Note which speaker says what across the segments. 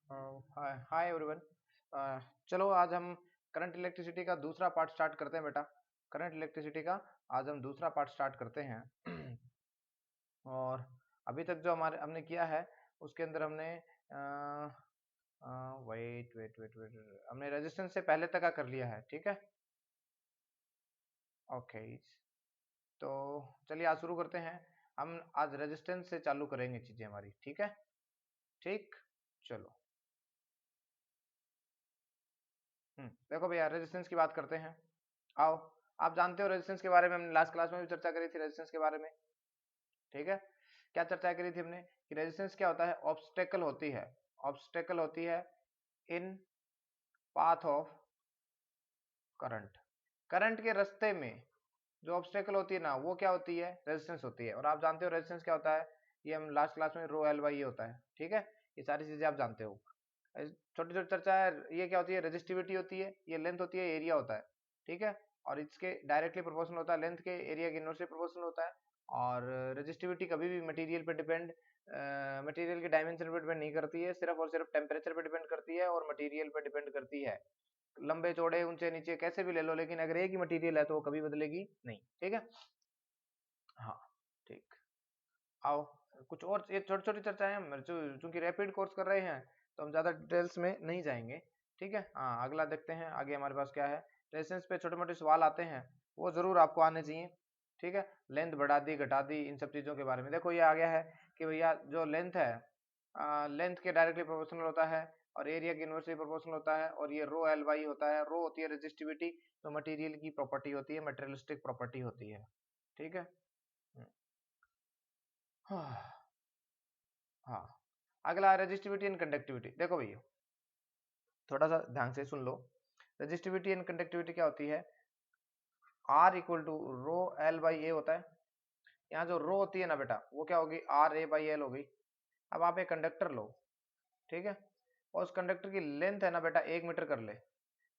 Speaker 1: हाय hi everyone. चलो आज हम करंट इलेक्ट्रिसिटी का दूसरा पार्ट स्टार्ट करते हैं बेटा। करंट इलेक्ट्रिसिटी का आज हम दूसरा पार्ट स्टार्ट करते हैं। और अभी तक जो हमारे हमने किया है उसके अंदर हमने वेट वेट वेट वेट हमने रेजिस्टेंस से पहले तक का कर लिया है, ठीक है। ओके, तो चलिए आज शुरू करते हैं। हम आज रेजिस्टेंस से चालू करेंगे चीजें हमारी, ठीक है। ठीक, चलो। देखो भैया, रेजिस्टेंस की बात करते हैं। आओ, आप जानते हो रेजिस्टेंस के बारे में हमने लास्ट क्लास में भी चर्चा करी थी रेजिस्टेंस के बारे में, ठीक है। क्या चर्चा करी थी हमने कि रेजिस्टेंस क्या होता है? ऑब्स्टेकल होती है, ऑब्स्टेकल होती है इन पाथ ऑफ करंट। करंट के रास्ते में जो ऑब्स्टेकल होती है ना, वो क्या होती है? रेजिस्टेंस होती है। और आप जानते हो रेजिस्टेंस क्या होता है? ये हम लास्ट क्लास में रो एल बाई ये होता है, ठीक है। ये सारी चीजें आप जानते हो। छोटी छोटी चर्चा है। ये क्या होती है? रेजिस्टिविटी होती है, ये लेंथ होती है, एरिया होता है, ठीक है। और इसके डायरेक्टली प्रोपोर्शनल होता है लेंथ के एरिया के इनवर्सली प्रोपोर्शनल होता है। और रेजिस्टिविटी कभी भी मटेरियल पे डिपेंड, मटेरियल के डायमेंशन पे डिपेंड नहीं करती है, सिर्फ और सिर्फ टेम्परेचर पे डिपेंड करती है और मटेरियल पे डिपेंड करती है। लंबे चौड़े ऊंचे नीचे कैसे भी ले लो, लेकिन अगर एक ही मटेरियल है तो वो कभी बदलेगी नहीं, ठीक है। हाँ, ठीक। आओ, कुछ और ये छोटी छोटी चर्चाएं हम चूंकि रैपिड कोर्स कर रहे हैं तो हम ज्यादा डिटेल्स में नहीं जाएंगे, ठीक है। हाँ, अगला देखते हैं आगे हमारे पास क्या है। रेजिस्टेंस पे छोटे मोटे सवाल आते हैं, वो जरूर आपको आने चाहिए, ठीक है। लेंथ बढ़ा दी घटा दी, इन सब चीजों के बारे में देखो। ये आ गया है कि भैया जो लेंथ है, लेंथ के डायरेक्टली प्रोपोर्शनल होता है और एरिया के इनवर्सली प्रोपोर्शनल होता है। और ये रो एल वाई होता है। रो होती है रेजिस्टिविटी, तो मटेरियल की प्रॉपर्टी होती है, मटेरियलिस्टिक प्रॉपर्टी होती है, ठीक है। हाँ, हाँ। अगला रेजिस्टिविटी एंड कंडक्टिविटी। देखो भैया, थोड़ा सा ध्यान से सुन लो। रेजिस्टिविटी एंड कंडक्टिविटी क्या होती है? R equal to rho L by A होता है। यहाँ जो रो होती है ना बेटा, वो क्या होगी? आर ए बाई एल होगी। अब आप एक कंडक्टर लो, ठीक है। और उस कंडक्टर की लेंथ है ना बेटा 1 मीटर कर ले,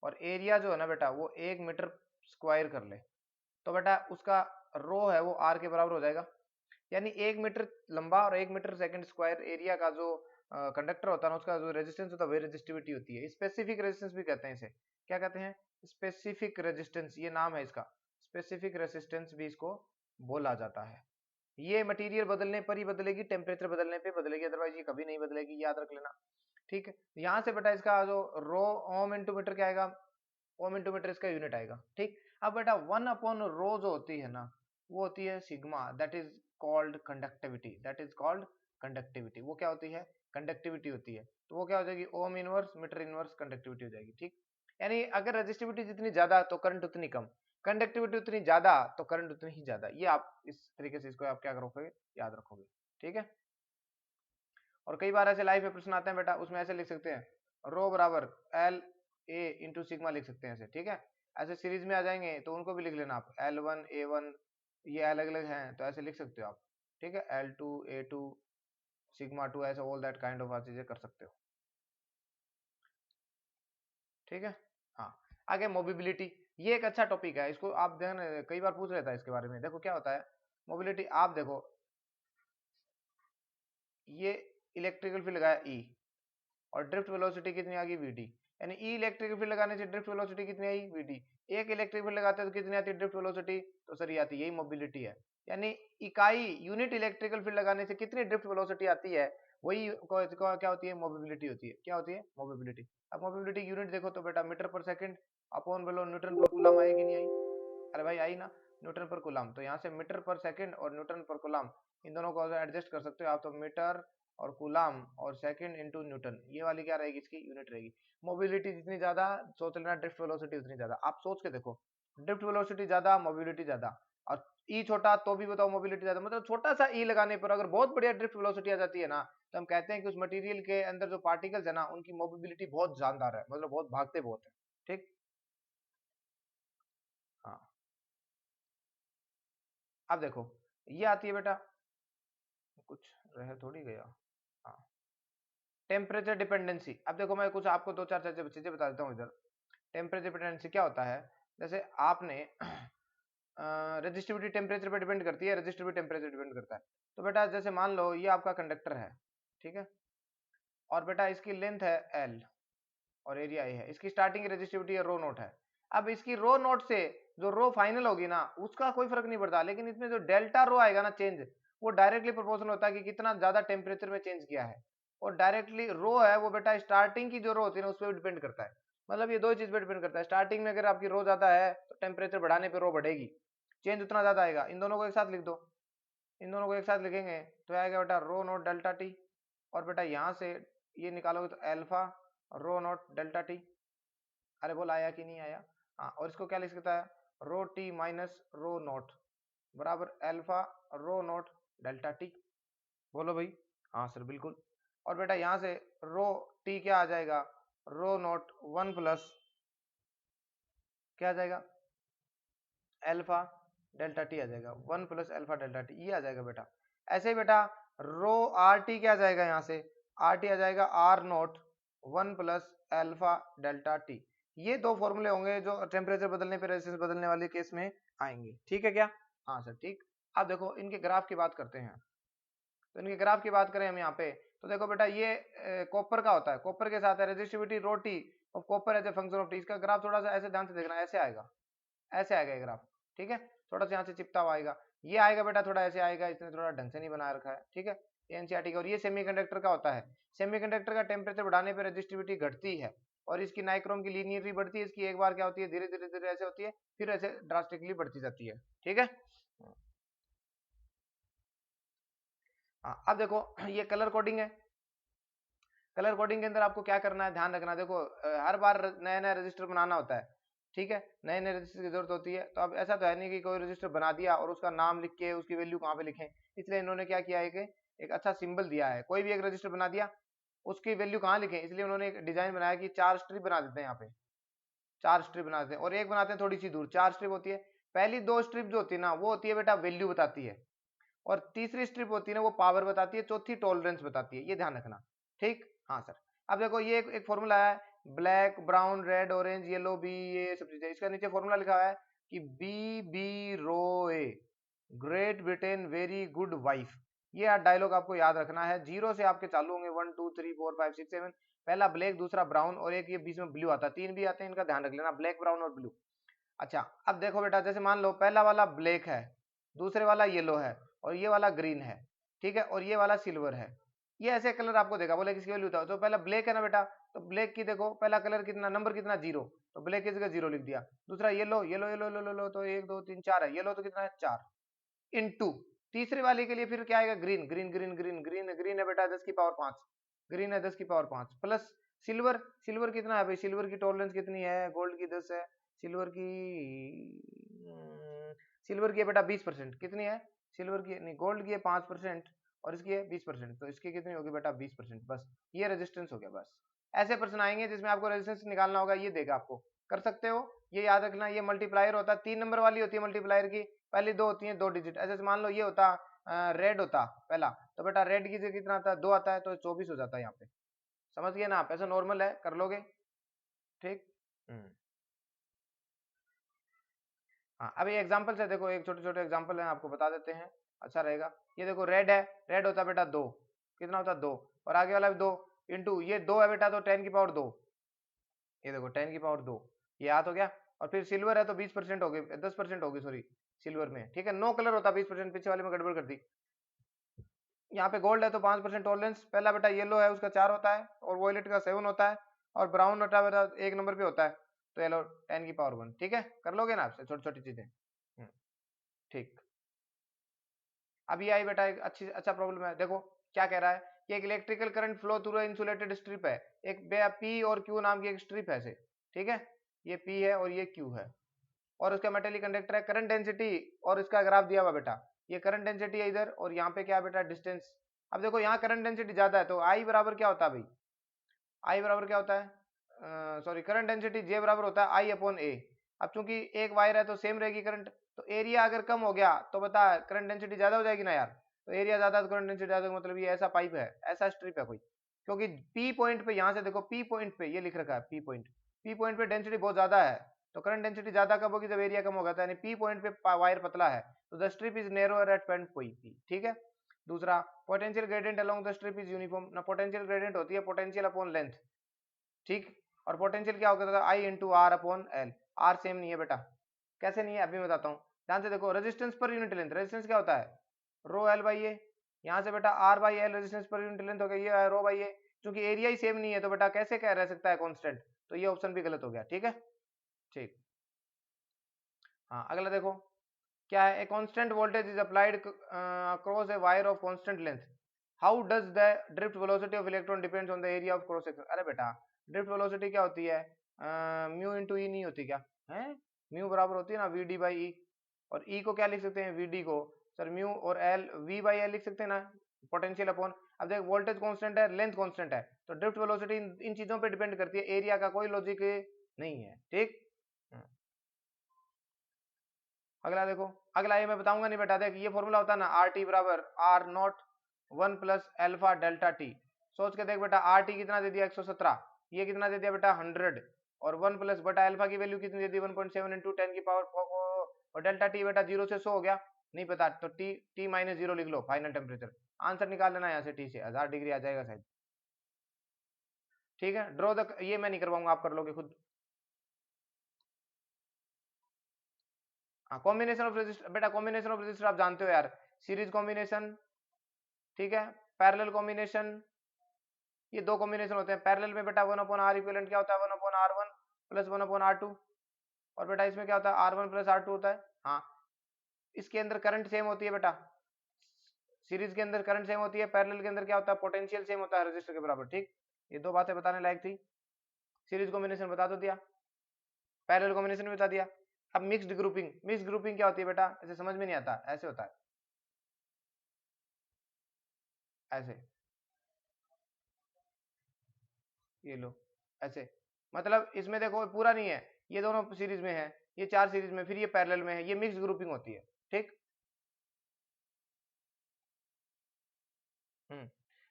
Speaker 1: और एरिया जो है ना बेटा वो 1 मीटर स्क्वायर कर ले, तो बेटा उसका रो है वो आर के बराबर हो जाएगा। यानी 1 मीटर लंबा और 1 मीटर सेकंड स्क्वायर एरिया का जो कंडक्टर होता है ना, उसका जो रेजिस्टेंस होता है वही रेजिस्टिविटी होती है। स्पेसिफिक रेजिस्टेंस भी कहते हैं इसे। क्या कहते हैं? स्पेसिफिक रेजिस्टेंस, ये नाम है इसका। स्पेसिफिक रेजिस्टेंस भी इसको बोला जाता है। ये मटेरियल बदलने पर ही बदलेगी, टेम्परेचर बदलने पे बदलेगी, अदरवाइज ये कभी नहीं बदलेगी, याद रख लेना, ठीक है। यहाँ से बेटा इसका जो रो ओम इंटू मीटर क्या आएगा? ओम इंटू मीटर इसका यूनिट आएगा, ठीक। अब बेटा 1/रो जो होती है ना, वो होती है sigma, that is called conductivity, that is called conductivity. वो क्या होती है? कंडक्टिविटी होती है। तो वो क्या हो जाएगी? Ohm inverse metre inverse conductivity हो जाएगी, ठीक। यानी अगर रेजिस्टिविटी जितनी ज्यादा तो करंट उतनी कम, कंडक्टिविटी उतनी ज्यादा तो करंट उतनी ही ज्यादा। ये आप इस तरीके से इसको आप क्या रखोगे? याद रखोगे, ठीक है। और कई बार ऐसे लाइव में प्रश्न आते हैं बेटा, उसमें ऐसे लिख सकते हैं रो बराबर एल ए इंटू सिग्मा लिख सकते हैं ऐसे, ठीक है। ऐसे सीरीज में आ जाएंगे तो उनको भी लिख लेना आप, L1 A1, ये अलग अलग हैं तो ऐसे लिख सकते हो आप, ठीक है। L2 A2 सिग्मा 2, ऐसे ऑल दैट काइंड ऑफ चीजें कर सकते हो, ठीक है। हाँ, आगे मोबिलिटी। ये एक अच्छा टॉपिक है, इसको आप देखना, कई बार पूछ लेता है इसके बारे में। देखो क्या होता है मोबिलिटी, आप देखो ये इलेक्ट्रिकल फील्ड लगाया E, और ड्रिफ्ट वेलोसिटी कितनी आ गई? Vt। यानी ई इलेक्ट्रिक फील्ड लगाने से ड्रिफ्ट वेलोसिटी कितनी आई? Vt। एक इलेक्ट्रिक फील्ड लगाते हैं तो कितनी आती है ड्रिफ्ट वेलोसिटी? तो सर ये आती है, यही मोबिलिटी है। यानी इकाई यूनिट इलेक्ट्रिकल फील्ड लगाने से कितनी ड्रिफ्ट वेलोसिटी आती है, वही क्या होती है? मोबिलिटी होती है। क्या होती है? मोबिलिटी। अब मोबिलिटी यूनिट देखो तो बेटा मीटर पर सेकंड अपॉन बेलो न्यूटन पर कूलम आएगी, नहीं आई? अरे भाई आई ना, न्यूटन पर कूलम। तो यहाँ से मीटर पर सेकंड और न्यूटन पर कूलम, इन दोनों को एडजस्ट कर सकते हो आप, तो मीटर और कूलम और सेकंड इंटू न्यूटन, ये वाली क्या रहेगी? इसकी यूनिट रहेगी। मोबिलिटी जितनी ज्यादा, सोच लेना ड्रिफ्ट वेलोसिटी उतनी ज्यादा। आप सोच के देखो, ड्रिफ्ट वेलोसिटी ज्यादा, मोबिलिटी ज्यादा, और ई छोटा तो भी बताओ मोबिलिटी ज्यादा। मतलब छोटा सा ई लगाने पर अगर बहुत बढ़िया ड्रिफ्ट वेलोसिटी आ जाती है ना, तो हम कहते हैं कि उस मटेरियल के अंदर जो पार्टिकल्स है ना, उनकी मोबिलिटी बहुत जानदार है, मतलब बहुत भागते बहुत है, ठीक। हाँ, अब देखो ये आती है बेटा, कुछ रह थोड़ी गया। हाँ, टेम्परेचर डिपेंडेंसी। अब देखो मैं कुछ आपको दो चार चीजें बता देता हूँ इधर। टेम्परेचर डिपेंडेंसी क्या होता है? जैसे आपने रेजिस्टिविटी टेम्परेचर पे डिपेंड करती है, रेजिस्टिविटी टेम्परेचर डिपेंड करता है। तो बेटा जैसे मान लो ये आपका कंडक्टर है, ठीक है। और बेटा इसकी लेंथ है L और एरिया ए है। इसकी स्टार्टिंग रेजिस्टिविटी है रो नोट है। अब इसकी रो नोट से जो रो फाइनल होगी ना उसका कोई फर्क नहीं पड़ता, लेकिन इसमें जो डेल्टा रो आएगा ना चेंज, वो डायरेक्टली प्रोपोर्शनल होता है कि कितना ज्यादा टेम्परेचर में चेंज किया है। और डायरेक्टली रो है वो बेटा स्टार्टिंग की जो रो होती है ना उस पर डिपेंड करता है। मतलब ये दो चीज पे डिपेंड करता है। स्टार्टिंग में अगर आपकी रो ज्यादा है तो टेम्परेचर बढ़ाने पर रो बढ़ेगी, चेंज उतना ज्यादा आएगा। इन दोनों को एक साथ लिख दो, इन दोनों को एक साथ लिखेंगे तो आएगा बेटा रो नोट डेल्टा टी। और बेटा यहाँ से ये निकालोगे तो अल्फा रो नोट डेल्टा टी। अरे बोल आया कि नहीं आया? हाँ, और इसको क्या लिख सकता है? Rho T minus rho note बराबर अल्फा रो नोट डेल्टा टी। बोलो भाई। हाँ सर बिल्कुल। और बेटा यहाँ से रो टी क्या आ जाएगा? रो नोट 1 प्लस क्या आ जाएगा? अल्फा डेल्टा टी आ जाएगा, 1 प्लस अल्फा डेल्टा टी, ये आ जाएगा बेटा। ऐसे ही बेटा रो आर टी क्या आ जाएगा? यहाँ से आर टी आ जाएगा R naught 1 plus alpha delta T. ये दो फॉर्मूले होंगे जो टेम्परेचर बदलने पे रेजिस्टेंस बदलने वाले केस में आएंगे। ठीक है क्या? हाँ सर ठीक। अब देखो इनके ग्राफ की बात करते हैं। तो इनके ग्राफ की बात करें हम यहाँ पे, तो देखो बेटा ये कॉपर का होता है, कॉपर के साथ है resistivity rho T of copper as a function of T. इसका ग्राफ थोड़ा सा ऐसे ध्यान से देखना, ऐसे आएगा, ऐसे आएगा ये ग्राफ। ठीक है, थोड़ा सा यहाँ से चिपता हुआ आएगा, ये आएगा बेटा थोड़ा ऐसे आएगा, इसने थोड़ा ढंग से नहीं बना रखा है। ठीक है, ये एनसीईआरटी का। और ये सेमीकंडक्टर का होता है। सेमीकंडक्टर का टेम्परेचर बढ़ाने पर रेजिस्टिविटी घटती है और इसकी नाइक्रोम की लीनियरली बढ़ती है। इसकी एक बार क्या होती है, धीरे धीरे धीरे ऐसे होती है, फिर ऐसे ड्रास्टिकली बढ़ती जाती है। ठीक है, अब देखो ये कलर कोडिंग है। कलर कोडिंग के अंदर आपको क्या करना है, ध्यान रखना। देखो हर बार नया नया रजिस्टर बनाना होता है। ठीक है, नए नए रजिस्टर की जरूरत होती है। तो अब ऐसा तो है नहीं कि कोई रजिस्टर बना दिया और उसका नाम लिख के उसकी वैल्यू कहाँ पे लिखें। इसलिए इन्होंने क्या किया है कि एक अच्छा सिंबल दिया है। कोई भी एक रजिस्टर बना दिया, उसकी वैल्यू कहाँ लिखें, इसलिए उन्होंने एक डिजाइन बनाया कि 4 स्ट्रिप बना देते हैं। यहाँ पे 4 स्ट्रिप बनाते हैं और एक बनाते हैं थोड़ी सी दूर। 4 स्ट्रिप होती है। पहली 2 स्ट्रिप जो होती है ना वो होती है बेटा वैल्यू बताती है, और तीसरी स्ट्रिप होती है ना वो पावर बताती है, चौथी टॉलरेंस बताती है। ये ध्यान रखना। ठीक, हाँ सर। अब देखो ये एक फॉर्मूला है, black brown red orange yellow B, ये सब चीजें। इसका नीचे फॉर्मूला लिखा हुआ है कि B B ROY great Britain very good wife. ये डायलॉग आपको याद रखना है। 0 से आपके चालू होंगे 1 2 3 4 5 6 7। पहला ब्लैक, दूसरा ब्राउन और एक ये बीच में ब्लू आता है। 3 भी आते हैं, इनका ध्यान रख लेना, ब्लैक ब्राउन और ब्लू। अच्छा, अब देखो बेटा जैसे मान लो पहला वाला ब्लैक है, दूसरे वाला येलो है और ये वाला ग्रीन है। ठीक है, और ये वाला सिल्वर है। ये ऐसे कलर आपको देगा, बोले किसकी वैल्यू था। तो पहला ब्लैक है ना बेटा, तो ब्लैक की देखो पहला कलर कितना, नंबर कितना 0, तो ब्लैक की जगह 0 लिख दिया। दूसरा yellow yellow yellow yellow yellow, तो 1 2 3 4 है, येलो तो कितना है 4 इनटू। तीसरे वाले के लिए फिर क्या आएगा, green green green green green green है बेटा 10 की पावर 5, ग्रीन है 10 की पावर 5 प्लस सिल्वर। सिल्वर कितना है भाई, सिल्वर की टॉलरेंस कितनी है, गोल्ड की 10 है, सिल्वर की सिल्वर की है बेटा 20%। कितनी है सिल्वर की, नहीं गोल्ड की है 5% और इसकी है 20%, तो इसकी कितनी होगी बेटा 20%। बस ये रेजिस्टेंस हो गया। बस ऐसे प्रश्न आएंगे जिसमें आपको रेजिस्टेंस निकालना होगा, ये देगा आपको, कर सकते हो। ये याद रखना, ये मल्टीप्लायर होता है, 3 नंबर वाली होती है मल्टीप्लायर की, पहली 2 होती है 2 डिजिट। ऐसे मान लो ये होता रेड होता पहला, तो बेटा रेड की जगह कितना आता है 2 आता है, तो 24 हो जाता है यहाँ पे। समझ गए ना आप, ऐसा नॉर्मल है, कर लोगे। ठीक। हाँ, अभी एग्जांपल से देखो, एक छोटे छोटे एग्जांपल है आपको बता देते हैं, अच्छा रहेगा। ये देखो रेड है, रेड होता है बेटा 2, कितना होता है 2, और आगे वाला भी 2 इंटू ये 2 है बेटा तो 10 की पावर 2, ये देखो 10 की पावर 2, ये याद हो गया। और फिर सिल्वर है तो 20% हो गई, 10% होगी सॉरी सिल्वर में। ठीक है, नो कलर होता 20%, पीछे वाले में गड़बड़ कर दी। यहाँ पे गोल्ड है तो 5% टॉलरेंस। पहला बेटा येलो है उसका 4 होता है, और वॉयलेट का 7 होता है, और ब्राउन होता है बेटा 1 नंबर पे होता है, तो येलो 10 की पावर 1। ठीक है, कर लोगे ना आपसे छोटी छोटी चीजें। ठीक। अभी आई बेटा एक अच्छा प्रॉब्लम है। देखो क्या कह रहा है कि एक electrical current flow through insulated strip है, एक पी और क्यू नाम की एक स्ट्रिप है ऐसे। ठीक है, ये पी है और ये क्यू है, और उसका मेटेलिक कंडक्टर है। करंट डेंसिटी और इसका ग्राफ दिया हुआ बेटा, ये करंट डेंसिटी है इधर, और यहाँ पे क्या है बेटा डिस्टेंस। अब देखो यहाँ करंट डेंसिटी ज्यादा है तो आई बराबर क्या होता है भाई, आई बराबर क्या होता है, सॉरी करंट डेंसिटी जे बराबर होता है आई अपॉन ए। अब चूंकि एक वायर है तो सेम रहेगी करंट, तो एरिया अगर कम हो गया तो बता करंट डेंसिटी ज्यादा हो जाएगी ना यार। तो एरिया ज्यादा तो करंट डेंसिटी ज्यादा, मतलब ये ऐसा पाइप है, ऐसा स्ट्रिप है कोई। क्योंकि पी पॉइंट पे, यहाँ से देखो पी पॉइंट पे ये लिख रखा है, पी पॉइंट पे डेंसिटी बहुत ज्यादा है, तो करंट डेंसिटी ज्यादा कब होगी, जब एरिया कम होगा। यानी पी पॉइंट पे वायर पतला है, तो the strip is narrower at point P. ठीक है, दूसरा potential gradient along the strip is uniform ना, पोटेंशियल ग्रेडियंट होती है पोटेंशियल अपॉन लेंथ, ठीक, और पोटेंशियल क्या होता था I into R upon L, R same नहीं है बेटा, कैसे नहीं है अभी बताता हूँ, ध्यान से देखो, resistance per unit length, resistance क्या होता है रो एल बाई ए, यहाँ से बेटा R by L resistance per unit length हो गया, ये है रो बाई ए, क्योंकि एरिया ही सेम नहीं है तो बेटा कैसे क्या रह सकता है कांस्टेंट, तो ये ऑप्शन भी गलत हो गया, ठीक है, ठीक। हाँ अगला देखो क्या है, a constant voltage is applied across a wire of constant length, how does the drift velocity of electron depends on the area of cross section, अरे बेटा ड्रिफ्ट वेलोसिटी क्या होती है, म्यू इंटू ई नहीं होती क्या है, म्यू बराबर होती है ना वी डी बाई ई, और ई को क्या लिख सकते हैं वी डी को सर म्यू, और एल वी बाई एल लिख सकते हैं ना पोटेंशियल अपॉन, अब देख वोल्टेज कांस्टेंट है लेंथ कांस्टेंट है, तो ड्रिफ्ट वेलोसिटी इन चीजों पे डिपेंड करती है, एरिया का कोई लॉजिक नहीं है, ठीक। अगला देखो, अगला ये मैं बताऊंगा नहीं बेटा, देख ये फॉर्मूला होता है ना आर टी बराबर R naught 1 plus alpha delta T, सोच के देख बेटा आर टी कितना दे दिया 117, ये कितना दे दिया बेटा 100, और 1 प्लस बटा एल्फा की वैल्यू कितनी दे दी 1.7 इंटू 10 की पावर 4, और डेल्टा टी बेटा 0 से 100 हो गया, नहीं पता तो टी टी माइनस 0 लिख लो फाइनल टेम्परेचर, आंसर निकाल लेना यहाँ से टी से 1000 डिग्री आ जाएगा शायद, ठीक है। ड्रॉ द, ये मैं नहीं करवाऊंगा आप कर लोगे खुद, हाँ कॉम्बिनेशन ऑफ रजिस्टर बेटा, कॉम्बिनेशन ऑफ रजिस्टर आप जानते हो यार, सीरीज कॉम्बिनेशन, ठीक है, पैरेलल कॉम्बिनेशन, ये दो कॉम्बिनेशन होते हैं, पैरेलल में बेटा 1 अपॉन आर इक्विवेलेंट क्या होता है 1 upon R one plus 1 upon R two, और बेटा इसमें क्या होता है R one plus R two होता है, हाँ इसके अंदर करंट सेम होती है बेटा, सीरीज के अंदर करंट सेम होती है, पैरेलल के अंदर क्या होता है पोटेंशियल सेम होता है रजिस्टर के बराबर, ठीक, ये दो बातें बताने लायक थी, सीरीज कॉम्बिनेशन बता दो दिया, पैरेलल कॉम्बिनेशन बता दिया, अब मिक्स्ड ग्रुपिंग, मिक्स्ड ग्रुपिंग क्या होती है बेटा, ऐसे समझ में नहीं आता, ऐसे होता है ऐसे, ये लो ऐसे, मतलब इसमें देखो पूरा नहीं है, ये दोनों सीरीज में है, ये चार सीरीज में, फिर ये पैरेलल में है, ये मिक्स ग्रुपिंग होती है, ठीक।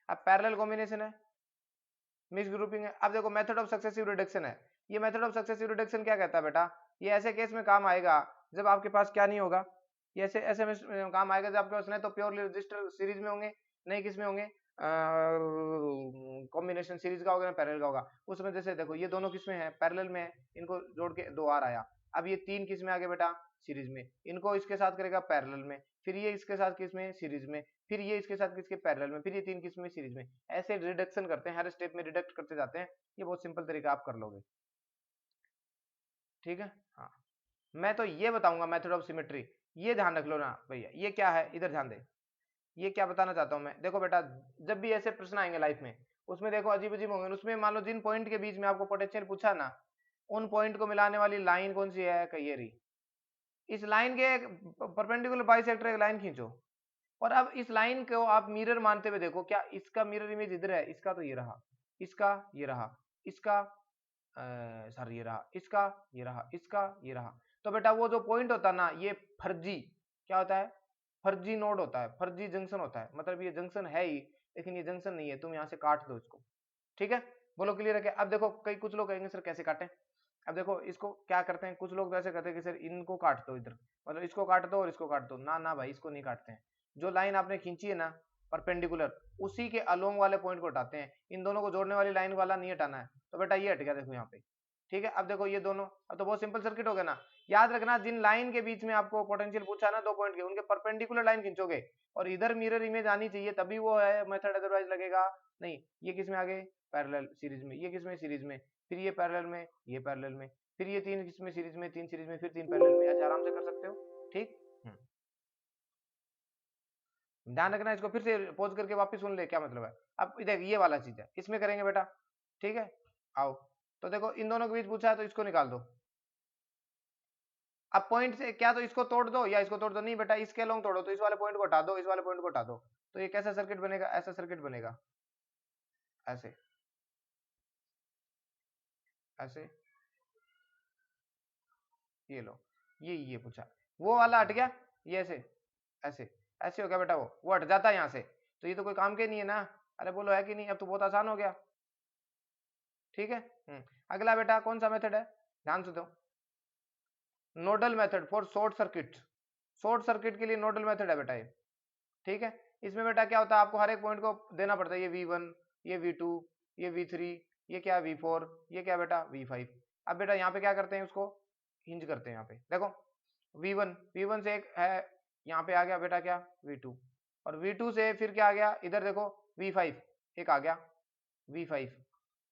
Speaker 1: अब पैरेलल कॉम्बिनेशन है, मिक्स ग्रुपिंग है, अब देखो मेथड ऑफ सक्सेसिव रिडक्शन है, ये मेथड ऑफ सक्सेसिव रिडक्शन क्या कहता है बेटा, ये ऐसे केस में काम आएगा जब आपके पास क्या नहीं होगा, ये ऐसे ऐसे में काम आएगा जब आपके पास नहीं तो प्योरली रजिस्टर सीरीज में होंगे, नहीं किस में होंगे कॉम्बिनेशन सीरीज का होगा ना पैरेलल का होगा, उसमें जैसे देखो ये दोनों किस में है पैरेलल में है, इनको जोड़ के 2R आया, अब ये तीन किस में आ गए बेटा सीरीज में, इनको इसके साथ करेगा पैरेलल में, फिर ये इसके साथ किस में सीरीज में, फिर ये इसके साथ किसके पैरेलल में, फिर ये तीन किस में सीरीज में, ऐसे रिडक्शन करते हैं, हर स्टेप में रिडक्ट करते जाते हैं, ये बहुत सिंपल तरीका आप कर लोगे, ठीक है। हाँ मैं तो ये बताऊंगा मेथड ऑफ सिमेट्री, ये ध्यान रख लो ना भैया, ये क्या है इधर ध्यान दे, ये क्या बताना चाहता हूँ मैं, देखो बेटा जब भी ऐसे प्रश्न आएंगे लाइफ में, उसमें देखो अजीब अजीब होंगे, उसमें मान लो जिन पॉइंट के बीच में आपको पोटेंशियल पूछा ना, उन पॉइंट को मिलाने वाली लाइन कौन सी है, कहिए रही, इस लाइन के परपेंडिकुलर बाइसेक्टर एक लाइन खींचो, और अब इस लाइन को आप मिरर मानते हुए देखो, क्या इसका मिरर इमेज इधर है, इसका तो ये रहा, इसका ये रहा, इसका सर ये रहा, इसका ये रहा, इसका ये रहा, तो बेटा वो जो पॉइंट होता है ना ये फर्जी क्या होता है, फर्जी नोड होता है, फर्जी जंक्शन होता है, मतलब ये जंक्शन है ही लेकिन ये जंक्शन नहीं है, तुम यहाँ से काट दो इसको, ठीक है, बोलो क्लियर है क्या। अब देखो कई कुछ लोग कहेंगे सर कैसे काटें, अब देखो इसको क्या करते हैं, कुछ लोग तो ऐसे करते हैं कि सर इनको काट दो इधर, मतलब इसको काट दो और इसको काट दो, ना ना भाई इसको नहीं काटते हैं, जो लाइन आपने खींची है ना परपेंडिकुलर उसी के अलोंग वाले पॉइंट को हटाते हैं, इन दोनों को जोड़ने वाली लाइन वाला नहीं हटाना है, तो बेटा ये हट गया देखो यहाँ पे, ठीक है। अब देखो ये दोनों, अब तो बहुत सिंपल सर्किट हो गया ना, याद रखना जिन लाइन के बीच में आपको पोटेंशियल पूछा ना दो पॉइंट के, उनके परपेंडिकुलर लाइन खींचोगे और इधर मिरर इमेज आनी चाहिए तभी वो है मेथड, अदरवाइज लगेगा नहीं। ये किस में आ गए पैरेलल सीरीज में, ये किस में सीरीज में, फिर ये पैरेलल में, ये पैरेलल में, फिर ये तीन किस में सीरीज में, तीन सीरीज में, फिर तीन पैरेलल में, ऐसे आराम से कर सकते हो, ठीक। ध्यान रखना, इसको फिर से पॉज करके वापस सुन ले क्या मतलब है, अब देख ये वाला चीज है इसमें करेंगे बेटा, ठीक है। आओ तो देखो इन दोनों के बीच पूछा है तो इसको निकाल दो, अब पॉइंट से क्या तो इसको तोड़ दो या इसको तोड़ दो, नहीं बेटा इसके लॉन्ग तोड़ो, तो इस वाले पॉइंट को हटा दो, इस वाले पॉइंट को हटा दो, तो ये कैसा सर्किट बनेगा, ऐसा सर्किट बनेगा, ऐसे ऐसे, ये लो ये पूछा, वो वाला हट गया, ये ऐसे ऐसे ऐसे हो गया बेटा, वो हट जाता है यहाँ से, तो ये तो कोई काम के नहीं है ना, अरे बोलो है कि नहीं, अब तो बहुत आसान हो गया, ठीक है। अगला बेटा कौन सा मेथड है, ध्यान से दो, nodal method for short circuit, short circuit के लिए नोडल मेथड है बेटा ये, ठीक है। इसमें बेटा क्या होता है, आपको हर एक पॉइंट को देना पड़ता है, ये V1, ये V2, ये V3, ये क्या V4, ये क्या बेटा V5। अब बेटा यहाँ पे क्या करते हैं, उसको हिंज करते हैं। यहाँ पे देखो V1 से एक है, यहाँ पे आ गया बेटा क्या V2, और V2 से फिर क्या आ गया, इधर देखो V5 एक आ गया V5,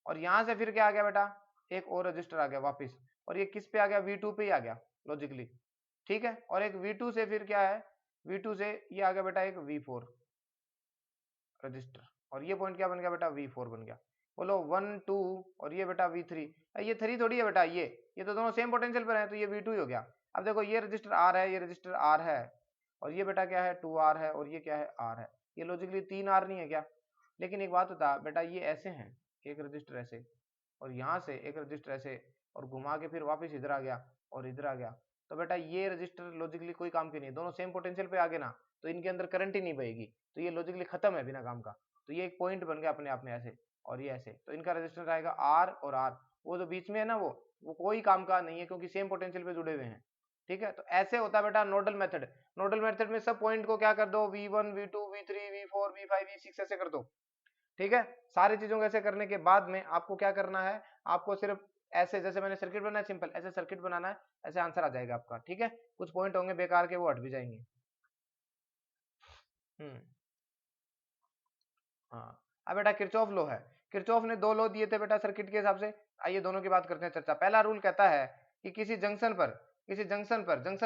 Speaker 1: और यहाँ से फिर क्या आ गया बेटा, एक और रजिस्टर आ गया वापस, और ये किस पे आ गया, V2 पे ही आ गया लॉजिकली, ठीक है। और एक V2 से फिर क्या है, V2 से ये आ गया बेटा एक V4 रजिस्टर, और ये पॉइंट क्या बन गया बेटा V4 बन गया। बोलो 1 2, और ये बेटा V3, ये 3 थोड़ी है बेटा, ये तो दोनों सेम पोटेंशियल पर है, तो ये V2 ही हो गया। अब देखो ये रजिस्टर R है, ये रजिस्टर R है, और ये बेटा क्या है 2R है, और ये क्या है R है, ये लॉजिकली 3R नहीं है क्या। लेकिन एक बात बता बेटा, ये ऐसे हैं, एक रजिस्टर ऐसे, और यहाँ से एक रजिस्टर ऐसे, और घुमा के फिर वापस इधर आ गया और इधर आ गया, तो बेटा ये रजिस्टर लॉजिकली कोई काम के नहीं है, दोनों सेम पोटेंशियल पे आ गए ना, तो इनके अंदर करंट ही नहीं बहेगी, तो ये लॉजिकली खत्म है बिना काम का। तो ये एक पॉइंट बन गया अपने आप में ऐसे, और ये ऐसे, तो इनका रेजिस्टेंस आएगा R और R, वो जो बीच में है ना वो कोई काम का नहीं है, क्योंकि सेम पोटेंशियल पे जुड़े हुए हैं, ठीक है। तो ऐसे होता है बेटा नोडल मेथड। नोडल मेथड में सब पॉइंट को क्या कर दो, V1 V2 V3 V4 V5 V6 ऐसे कर दो, ठीक है। सारी चीजों को ऐसे करने के बाद में आपको क्या करना है, आपको सिर्फ ऐसे, जैसे मैंने सर्किट बनाया सिंपल, ऐसे सर्किट बनाना है, ऐसे आंसर आ जाएगा आपका, ठीक है। कुछ पॉइंट होंगे बेकार के, वो हट भी जाएंगे। हाँ, अब बेटा किरचॉफ लो है, किरचॉफ ने 2 लॉ दिए थे बेटा सर्किट के हिसाब से। आइए दोनों की बात करते हैं चर्चा। पहला रूल कहता है कि जंक्शन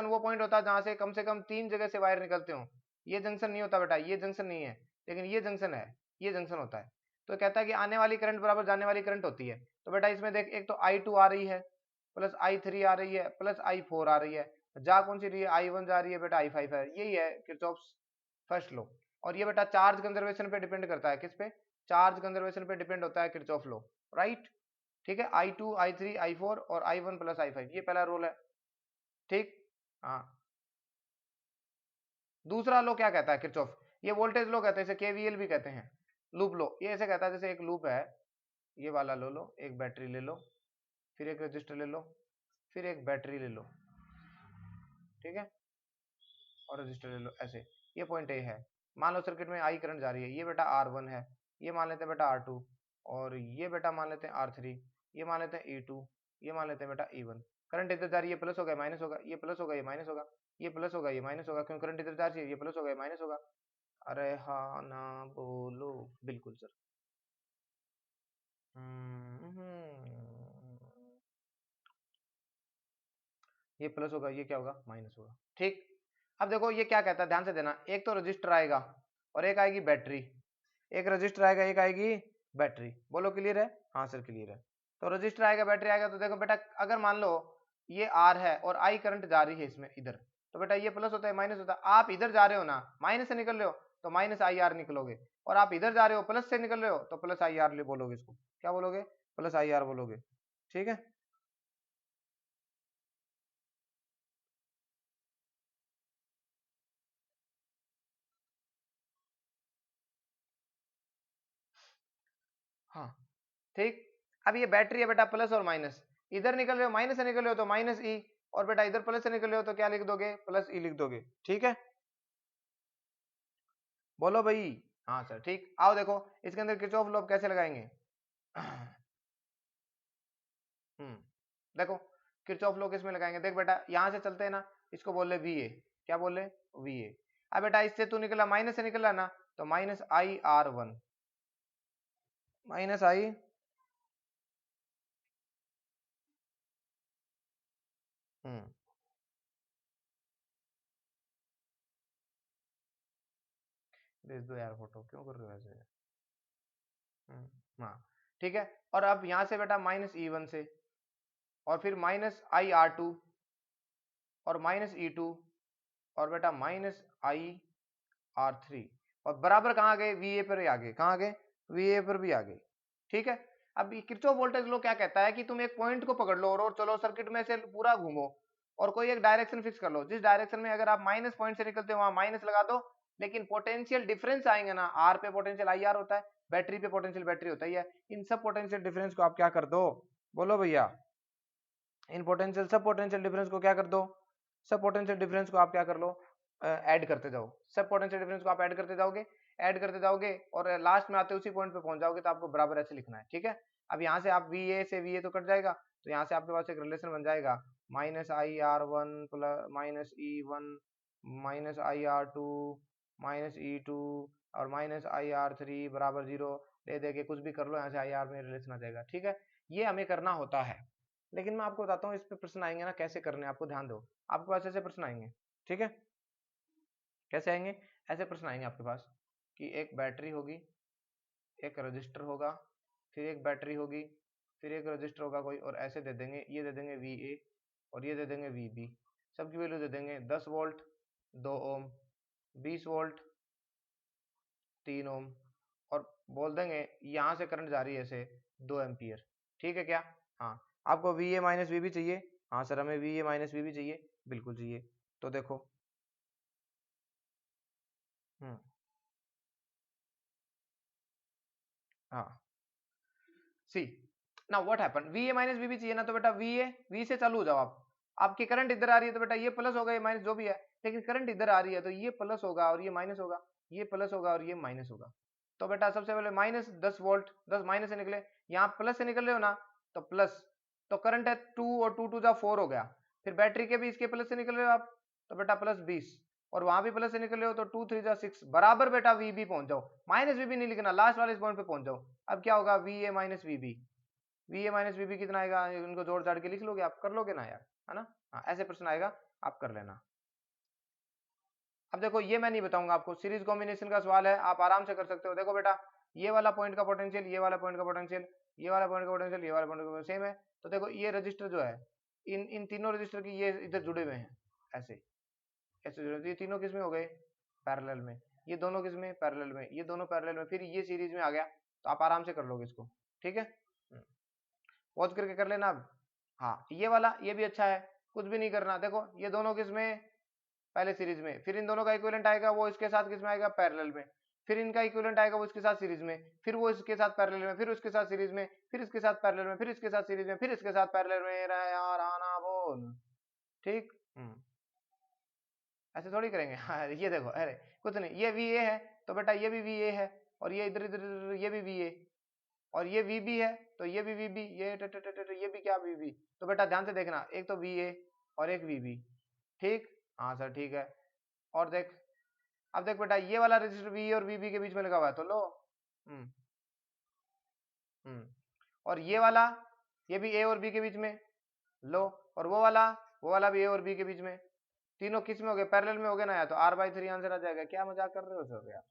Speaker 1: वो पॉइंट होता है जहां से कम 3 जगह से वायर निकलते हो। ये जंक्शन नहीं होता बेटा, ये जंक्शन नहीं है, लेकिन ये जंक्शन है, ये जंक्शन होता है। तो कहता है कि आने वाली करंट बराबर जाने वाली करंट होती है। तो बेटा इसमें देख, एक तो I2 आ रही है, प्लस I3 आ रही है, प्लस I4 आ रही है, जा कौन सी रही है, I1 जा रही है बेटा, I5 है, यही है किरचॉफ फर्स्ट लॉ। और ये बेटा चार्ज कंजर्वेशन पे डिपेंड करता है, किस पे, चार्ज कंजर्वेशन पे डिपेंड होता है किरचॉफ लॉ, राइट, ठीक है। I2 I3 I4 और I1 प्लस I5, ये पहला रूल है, ठीक। हाँ, दूसरा लॉ क्या कहता है किरचॉफ, ये वोल्टेज लॉ कहते हैं, इसे केवीएल भी कहते हैं, लूप लॉ। ये ऐसे कहता है, जैसे एक लूप है, ये वाला लो, एक बैटरी ले लो, फिर एक रजिस्टर ले लो, फिर एक बैटरी ले लो, ठीक है, और रजिस्टर ले लो, ऐसे। ये पॉइंट ए है, मान लो सर्किट में आई करंट जा रही है, ये बेटा R1 है, ये मान लेते हैं बेटा R2, और ये बेटा मान लेते हैं R3, ये मान लेते हैं E2, ये मान लेते हैं बेटा E1। करंट इधर जा रही है, प्लस होगा माइनस होगा, ये प्लस होगा ये माइनस होगा, ये प्लस होगा ये माइनस होगा, क्यों, करंट इधर जा रही है, ये प्लस होगा ये माइनस होगा। अरे हाँ ना बोलो, बिल्कुल सर। ये प्लस होगा, ये क्या होगा, माइनस होगा, ठीक। अब देखो ये क्या कहता है, ध्यान से देना, एक तो रजिस्टर आएगा और एक आएगी बैटरी, एक रजिस्टर आएगा एक आएगी बैटरी, बोलो क्लियर है। हाँ सर क्लियर है। तो रजिस्टर आएगा बैटरी आएगा, तो देखो बेटा अगर मान लो ये आर है और आई करंट जा रही है इसमें इधर, तो बेटा ये प्लस होता है माइनस होता है, आप इधर जा रहे हो ना, माइनस से निकल रहे हो तो माइनस आई आर निकलोगे, और आप इधर जा रहे हो प्लस से निकल रहे हो तो प्लस आई आर बोलोगे, इसको क्या बोलोगे, प्लस आई आर बोलोगे, ठीक है। हाँ ठीक। अब ये बैटरी है बेटा, प्लस और माइनस, इधर निकल रहे हो माइनस से निकल रहे हो तो माइनस ई, और बेटा इधर प्लस से निकल रहे हो तो क्या लिख दोगे, प्लस ई लिख दोगे, ठीक है। बोलो भाई। हाँ सर ठीक, आओ देखो इसके अंदर किरचॉफ लॉ कैसे लगाएंगे। देखो किरचॉफ लॉ किसमें लगाएंगे, देख बेटा यहाँ से चलते हैं ना, इसको बोल ले वी ए, क्या बोल ले, वी ए। अब बेटा इससे तू निकला, माइनस से निकला ना, तो minus I R one, minus I, भेज दो यार फोटो, क्यों कर रहे हो ऐसे। हाँ ठीक है। और अब यहाँ से बेटा माइनस ई वन से, और फिर माइनस आई आर टू, और माइनस ई टू, और बेटा माइनस आई आर थ्री, और बराबर कहाँ आ गए, वी ए पर ही आ गए, कहाँ आ गए, वी ए पर भी आ गए, ठीक है। अब किरचॉफ वोल्टेज लॉ क्या कहता है कि तुम एक पॉइंट को पकड़ लो और चलो सर्किट में से पूरा घूमो, और कोई एक डायरेक्शन फिक्स कर लो, जिस डायरेक्शन में अगर आप माइनस पॉइंट से निकलते हो वहां माइनस लगा दो, लेकिन पोटेंशियल डिफरेंस आएंगे ना, आर पे पोटेंशियल आई आर होता है, बैटरी पे पोटेंशियल बैटरी होता है, इन सब पोटेंशियल डिफरेंस को आप क्या कर दो, बोलो भैया, इन पोटेंशियल सब पोटेंशियल डिफरेंस को क्या कर दो, सब पोटेंशियल डिफरेंस को आप क्या कर लो, ऐड करते जाओ, सब पोटेंशियल डिफरेंस को आप ऐड करते जाओगे और लास्ट में आते उसी पॉइंट पे पहुंच जाओगे, तो आपको बराबर ऐसे लिखना है, ठीक है। अब यहाँ से आप वी ए से वी ए तो कट जाएगा, तो यहाँ से आपके पास एक रिलेशन बन जाएगा -IR1 plus -E1 -IR2 -E2 और -IR3 बराबर 0 दे दे के कुछ भी कर लो, यहाँ से आई आर में रिलेशन आ जाएगा, ठीक है। ये हमें करना होता है, लेकिन मैं आपको बताता हूँ इस पे प्रश्न आएंगे ना कैसे करने, आपको ध्यान दो, आपके पास ऐसे प्रश्न आएंगे, ठीक है। कैसे आएंगे, ऐसे प्रश्न आएंगे आपके पास कि एक बैटरी होगी, एक रजिस्टर होगा, फिर एक बैटरी होगी, फिर एक रजिस्टर होगा कोई, और ऐसे दे देंगे, ये दे देंगे वी ए और ये दे देंगे वी बी, सबकी वैल्यू दे देंगे 10 वोल्ट 2 ओम, 20 वोल्ट 3 ओम, और बोल देंगे यहाँ से करंट जा रही है ऐसे 2 एम्पियर, ठीक है क्या। हाँ, आपको V A minus V B चाहिए, हाँ सर हमें V A minus V B चाहिए, बिल्कुल चाहिए, तो देखो हाँ सी ना what happen, V A minus V B चाहिए ना, तो बेटा वी से चालू हो जाओ आप, आपकी करंट इधर आ रही है तो बेटा ये प्लस होगा ये माइनस जो भी है, लेकिन करंट इधर आ रही है तो ये प्लस होगा और ये माइनस होगा, ये प्लस होगा और ये माइनस होगा। तो बेटा सबसे पहले -10 वोल्ट, 10 माइनस से निकले, यहाँ प्लस से निकल रहे हो ना, तो प्लस, तो करंट है 2 और 2 2 जा 4 हो गया, फिर बैटरी के भी इसके प्लस से निकल रहे हो आप, तो बेटा +20, और वहां भी प्लस से निकल रहे हो तो 2 3 जा 6 बराबर बेटा वीबी पहुंच जाओ, माइनस वीबी नहीं लिखना, लास्ट वाले इस पॉइंट पे पहुंच जाओ। अब क्या होगा, वी ए माइनस वीबी कितना आएगा, इनको जोड़ जाड़ के लिख लोगे आप, कर लोगे ना यार, है ना। हाँ, ऐसे प्रश्न आएगा, आप कर लेना। अब देखो ये मैं नहीं बताऊंगा आपको, सीरीज कॉम्बिनेशन का सवाल है, आप आराम से कर सकते हो। देखो बेटा, ये वाला पॉइंट का पोटेंशियल, ये वाला पॉइंट का पोटेंशियल, ये वाला पॉइंट का पोटेंशियल, ये वाला पॉइंट का सेम है, तो देखो ये रजिस्टर जो है, इन इन तीनों रजिस्टर की ये इधर जुड़े हुए हैं, ऐसे ऐसे जुड़े, तो ये तीनों किसमें हो गए, पैरेलल में, ये दोनों किसमें, पैरेलल में, ये दोनों पैरेलल में, फिर ये सीरीज में आ गया, तो आप आराम से कर लोगे इसको, ठीक है। पॉज करके कर लेना अब। हाँ, ये वाला ये भी अच्छा है, कुछ भी नहीं करना, देखो ये दोनों किसमें, पहले सीरीज में, फिर इन दोनों का इक्विवेलेंट आएगा वो इसके साथ किसमें आएगा, पैरेलल में, फिर इनका इक्विवेलेंट आएगा वो इसके साथ सीरीज में, फिर वो इसके साथ पैरेलल में, फिर उसके साथ सीरीज में, फिर इसके साथ पैरेलल में, फिर इसके साथ सीरीज में, फिर इसके साथ पैरेलल में, यार आना बोल, ठीक। ऐसे थोड़ी करेंगे। हाँ, ये देखो, अरे कुछ नहीं, ये वी ए है, तो बेटा ये भी वी ए है, और ये इधर इधर ये भी वी ए, और ये वी बी है, तो ये भी वी बी, ये भी क्या वी बी, तो बेटा ध्यान से देखना, एक तो वी ए और एक वी बी, ठीक। हाँ सर ठीक है, और देख, अब देख बेटा ये वाला रजिस्टर वी और वी बी के बीच में लगा हुआ है, तो लो, हम्म हम्म और ये वाला, ये भी ए और बी के बीच में, लो, और वो वाला भी ए और बी के बीच में, तीनों किस में हो गए, पैरेलल में हो गए ना यार, तो R/3 आंसर आ जाएगा। क्या मजाक कर रहे हो सर यार,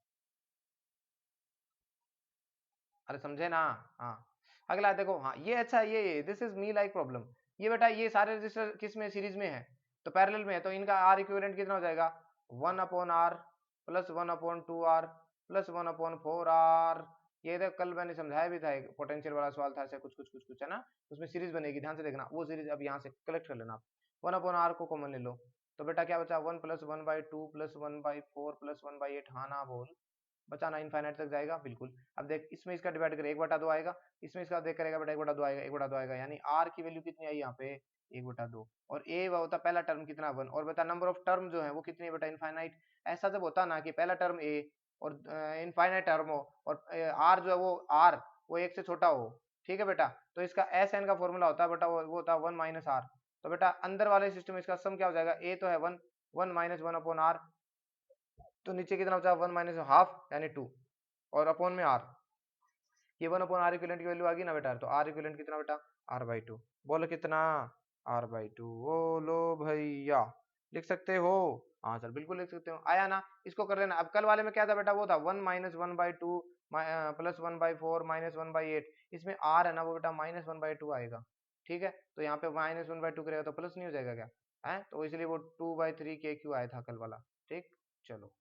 Speaker 1: अरे समझे ना। हाँ, अगला देखो, हाँ ये अच्छा, ये this is me like problem, ये बेटा ये सारे रजिस्टर किस में, सीरीज में है, तो पैरेलल में है, तो इनका R इक्विवेलेंट कितना हो जाएगा, 1/R plus 1/2R plus 1/4R। ये देख, कल मैंने समझाया भी था, एक पोटेंशियल वाला सवाल था ऐसे, कुछ है ना, उसमें सीरीज बनेगी, ध्यान से देखना, वो सीरीज अब यहाँ से कलेक्ट कर लेना आप, 1/R को कॉमन ले लो, तो बेटा क्या बचा, 1 प्लस 1/2 प्लस 1/4 प्लस 1/8, हाँ ना बोल, बचाना इनफाइनाइट तक जाएगा, बिल्कुल। अब देख, इसमें इसका डिवाइड करे 1/2 आएगा, इसमें इसका देख करेगा बेटा 1/2 आएगा, 1/2 आएगा, यानी आर की वैल्यू कितनी आई यहाँ पे, 1/2, और ए वो होता पहला टर्म कितना 1, और बता नंबर ऑफ टर्म जो है वो कितनी है बेटा, इनफाइनाइट। ऐसा जब होता ना कि पहला टर्म ए और इनफाइनाइट टर्म हो, और आर जो है वो एक से छोटा हो, ठीक है बेटा, तो इसका एस एन का फॉर्मूला होता है बेटा, वो होता है 1 - आर, तो बेटा अंदर वाले सिस्टम में इसका सम क्या हो जाएगा, ए तो है 1, 1 - 1/r, तो नीचे कितना बचा, 1 - हाफ यानी 2, और अपॉन में आर, ये 1/r इक्विवेलेंट की वैल्यू आ गई ना बेटा, तो आर इक्विवेलेंट कितना बेटा, r/2, बोलो कितना, r/2, बोलो भैया, लिख सकते हो, हाँ सर बिल्कुल लिख सकते हो, आया ना, इसको कर लेना। अब कल वाले में क्या था बेटा, वो था 1 - 1/2 प्लस 1/4 माइनस 1/8, इसमें r है ना वो बेटा -1/2 आएगा, ठीक है, तो यहाँ पे -1/2 करेगा तो प्लस नहीं हो जाएगा क्या, है, तो इसलिए वो 2/3 KQ आया था कल वाला, ठीक। चलो,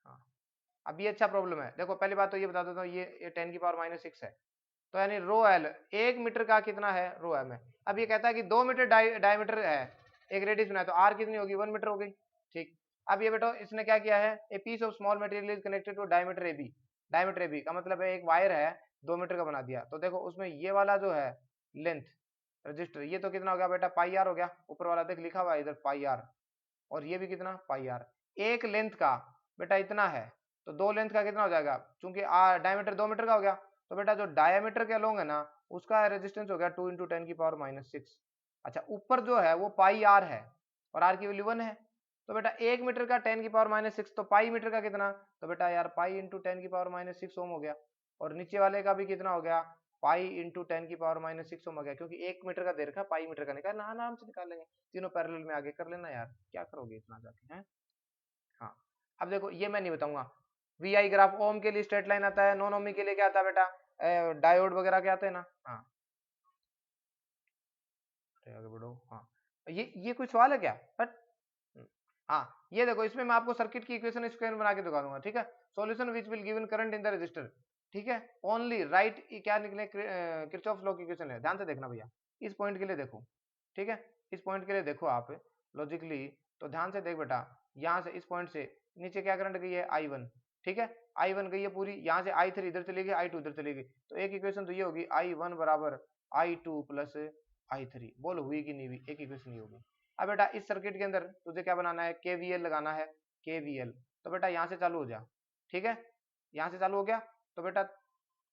Speaker 1: हाँ, अब ये अच्छा प्रॉब्लम है, देखो पहली बात तो ये बता देता हूँ, ये 10⁻⁻6 है, तो यानी रो एल 1 मीटर का कितना है, रो एम है। अब ये कहता है कि 2 मीटर डायमीटर है, एक रेडियस बनाया, तो आर कितनी होगी, 1 मीटर हो गई, ठीक। अब ये बेटा इसने क्या किया है, a piece of small material is connected to diameter A B, diameter A B का मतलब है एक वायर है 2 मीटर का बना दिया, तो देखो उसमें ये वाला जो है लेंथ रजिस्टर, ये तो कितना हो गया बेटा, पाई आर हो गया, ऊपर वाला देख लिखा हुआ है इधर पाई आर, और ये भी कितना पाई आर। एक लेंथ का बेटा इतना है तो दो लेंथ का कितना हो जाएगा, चूंकि डायमीटर 2 मीटर का हो गया तो बेटा जो डायमीटर के अलोंग है ना उसका रेजिस्टेंस हो गया 2 × 10⁻⁻⁶। अच्छा ऊपर जो है वो पाई आर है और आर की वैल्यू 1 है तो बेटा 1 मीटर का 10⁻⁶ तो पाई मीटर का कितना, तो बेटा यार पाई × 10⁻⁶ ओम हो गया। और नीचे वाले का भी कितना हो गया, पाई × 10⁻⁶ ओम हो गया, क्योंकि 1 मीटर का दे रखा पाई मीटर का निकालना आराम से निकाल लेंगे, तीनों पैरेलल में आगे कर लेना यार, क्या करोगे इतना जाके हैं। हाँ अब देखो ये मैं नहीं बताऊंगा, वी आई ग्राफ ओम के लिए स्ट्रेट लाइन आता है, नॉन ओमी के लिए क्या आता है बेटा, डायोड वगैरह के आते हैं ना। हाँ आगे बढ़ो। हाँ ये कोई सवाल है क्या, बट हाँ ये देखो इसमें मैं आपको सर्किट की इक्वेशन स्क्वायर बना के दिखा दूंगा, ठीक है। Solution which will given current in the register, ठीक है। ओनली राइट क्या निकले, किरचॉफ लॉ की इक्वेशन है, ध्यान से देखना भैया, इस पॉइंट के लिए देखो, ठीक है। इस पॉइंट के लिए देखो आप लॉजिकली, तो ध्यान से देख बेटा, यहाँ से इस पॉइंट से नीचे क्या करंट गई है I1, ठीक है। I1 गई है पूरी, यहाँ से I3 इधर चली गई, I2 इधर चली गई, तो एक इक्वेशन तो ये होगी I1 बराबर I2 प्लस I3, बोल हुई कि नहीं हुई, एक इक्वेशन ये होगी। अब बेटा इस सर्किट के अंदर तुझे क्या बनाना है, KVL लगाना है, KVL। तो बेटा यहाँ से चालू हो जा, ठीक है, यहाँ से चालू हो गया तो बेटा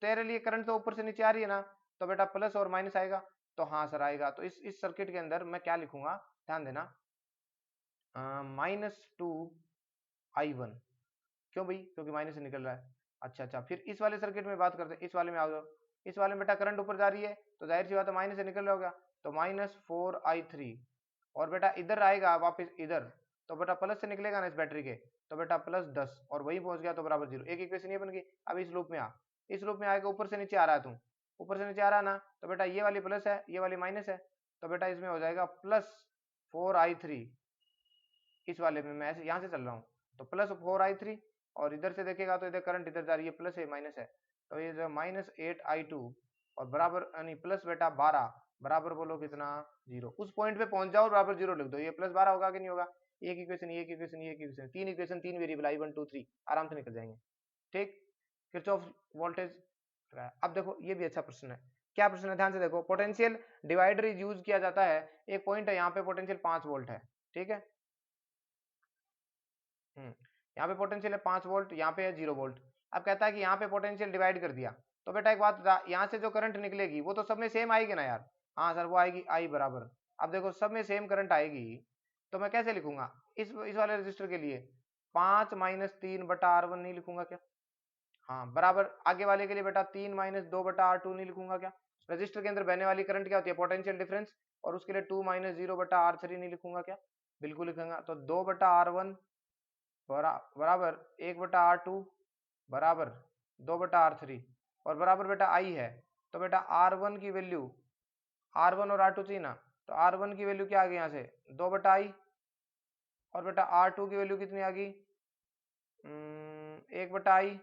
Speaker 1: तेरे लिए करंट तो ऊपर से नीचे आ रही है ना, तो बेटा प्लस और माइनस आएगा, तो हाँ सर आएगा। तो इस सर्किट के अंदर मैं क्या लिखूंगा, ध्यान देना, -2I1, क्यों भाई, क्योंकि माइनस से निकल रहा है। अच्छा फिर इस वाले सर्किट में बात करते हैं, इस वाले में आ जाओ, इस वाले में बेटा करंट ऊपर जा रही है तो जाहिर सी बात है माइनस से निकल रहा होगा, तो -4I3, और बेटा इधर आएगा वापस इधर, तो बेटा प्लस से निकलेगा ना इस बैटरी के, तो बेटा +10 और वही पहुंच गया तो बराबर 0, एक इक्वेशन ये बन गई। अब इस लूप में आ, इस लूप में आएगा, ऊपर से नीचे आ रहा है तू, ऊपर से नीचे आ रहा है ना, तो बेटा ये वाली प्लस है ये वाली माइनस है, तो बेटा इसमें हो जाएगा +4I3, इस वाले में मैं यहाँ से चल रहा हूँ तो +4I3, और इधर से देखेगा तो इधर करंट इधर जा रही है, प्लस है माइनस है, तो ये जो -8I2 और बराबर यानी प्लस बेटा 12 बराबर बोलो कितना 0, उस पॉइंट पे पहुंच जाओ बराबर 0 लिख दो, ये +12 होगा कि नहीं होगा, एक इक्वेशन एक इक्वेशन एक इक्वेशन, तीन इक्वेशन तीन वेरिएबल I1 2 3 आराम से निकल जाएंगे, ठीक। Kirchhoff voltage. अब देखो ये भी अच्छा प्रश्न है, क्या प्रश्न है, ध्यान से देखो, पोटेंशियल डिवाइडर यूज किया जाता है, एक पॉइंट है यहाँ पे पोटेंशियल 5 वोल्ट है, ठीक है। यहाँ पे पोटेंशियल है 5 वोल्ट, यहाँ पे है 0 वोल्ट। अब कहता है कि यहाँ पे पोटेंशियल डिवाइड कर दिया, तो बेटा एक बात, यहाँ से जो करंट निकलेगी वो तो सब में सेम आएगी ना यार, हाँ सर वो आएगी I बराबर, अब देखो सब में सेम करंट आएगी तो मैं कैसे लिखूंगा, इस वाले रजिस्टर के लिए 5 - 3/R1 नहीं लिखूंगा क्या, हाँ बराबर, आगे वाले के लिए बेटा 3 - 2/R2 नहीं लिखूंगा क्या, रजिस्टर के अंदर बहने वाली करंट क्या होती है, पोटेंशियल डिफरेंस, और उसके लिए 2 - 0/R3 नहीं लिखूंगा क्या, बिल्कुल लिखूंगा। तो 2/R1 बराबर 1/R2 बराबर 2/R3 और बराबर बेटा I है, तो बेटा R1 की वैल्यू, R1 और R2 चाहिए ना, तो R1 की वैल्यू क्या आ गई यहाँ से 2/I, और बेटा R2 की वैल्यू कितनी आ गई 1/I,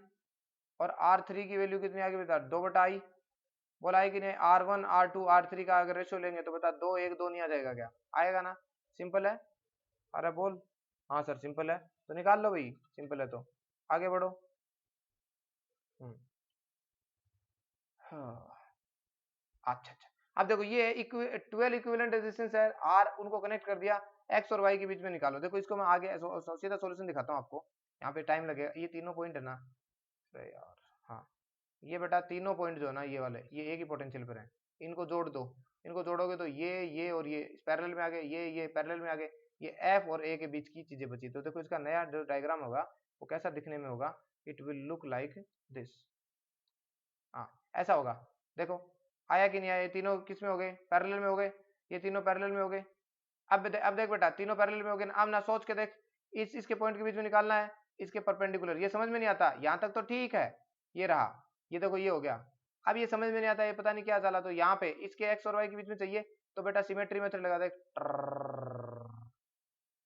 Speaker 1: और R3 की वैल्यू कितनी आ गई बेटा 2/I, बोला है कि नहीं, R1 R2 R3 का अगर रेशियो लेंगे तो बता 2 1 2 नहीं आ जाएगा क्या, आएगा ना, सिंपल है, अरे बोल, हाँ सर सिंपल है, तो निकाल लो भाई, सिंपल है तो आगे बढ़ो। हाँ अच्छा अब देखो ये 12 इक्विवेलेंट रेजिस्टेंस है, आर उनको कनेक्ट कर दिया, एक्स और वाई के बीच में निकालो, देखो इसको मैं आगे सीधा सॉल्यूशन दिखाता हूँ आपको, यहाँ पे टाइम लगेगा, ये तीनों पॉइंट है ना, अरे यार हाँ, ये बेटा तीनों पॉइंट जो है ना ये वाले, ये एक ही पोटेंशियल पर है, इनको जोड़ दो, इनको जोड़ोगे तो ये और ये पैरेलल में आ गए, ये पैरेलल में आ गए, ये एफ और ए के बीच की चीजें बची, तो देखो इसका नया जो डायग्राम होगा वो कैसा दिखने में होगा, it will look like this, हाँ ऐसा होगा, देखो आया कि नहीं आया, ये तीनों किस में हो गए, पैरेलल में हो गए, ये तीनों पैरेलल में हो गए। अब देख बेटा तीनों पैरेलल में हो गए ना, अब ना सोच के देख, इसके पॉइंट के बीच में निकालना है, इसके परपेंडिकुलर, ये समझ में नहीं आता, यहाँ तक तो ठीक है, ये रहा, ये देखो ये हो गया, अब ये समझ में नहीं आता, ये पता नहीं क्या चला, तो यहाँ पे इसके एक्स और वाई के बीच में चाहिए, तो बेटा सिमेट्री मेथड लगा दे,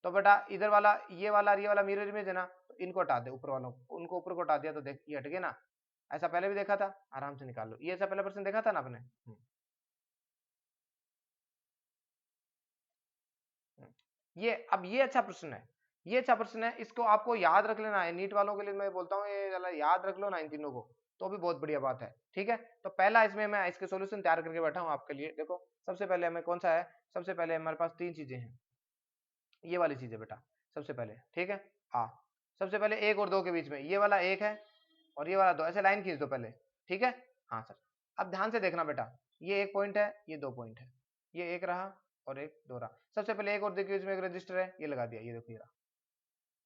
Speaker 1: तो बेटा इधर वाला ये वाला मिरर इमेज है ना, तो इनको हटा दे, ऊपर वालों उनको ऊपर को हटा दिया, तो देख ये हट गए ना, ऐसा पहले भी देखा था, आराम से निकाल लो, ये ऐसा पहला प्रश्न देखा था ना आपने। ये अब ये अच्छा प्रश्न है, ये अच्छा प्रश्न है, इसको आपको याद रख लेना है, नीट वालों के लिए मैं बोलता हूँ ये याद रख लो ना इन तीनों को, तो भी बहुत बढ़िया बात है, ठीक है। तो पहला इसमें मैं इसके सॉल्यूशन तैयार करके बैठा हूँ आपके लिए, देखो सबसे पहले हमें कौन सा है, सबसे पहले हमारे पास तीन चीजें हैं, ये वाली चीज है बेटा, सबसे पहले, ठीक है। सबसे पहले 1 और 2 के बीच में ये वाला 1 है और ये वाला 2, ऐसे लाइन खींच दो पहले, ठीक है। हाँ सर, अब ध्यान से देखना बेटा, ये 1 पॉइंट है, ये 2 पॉइंट है, ये 1 रहा और 1 2 रहा। सबसे पहले 1 और 2 के बीच में एक रजिस्टर है, ये लगा दिया, ये देखो ये रहा,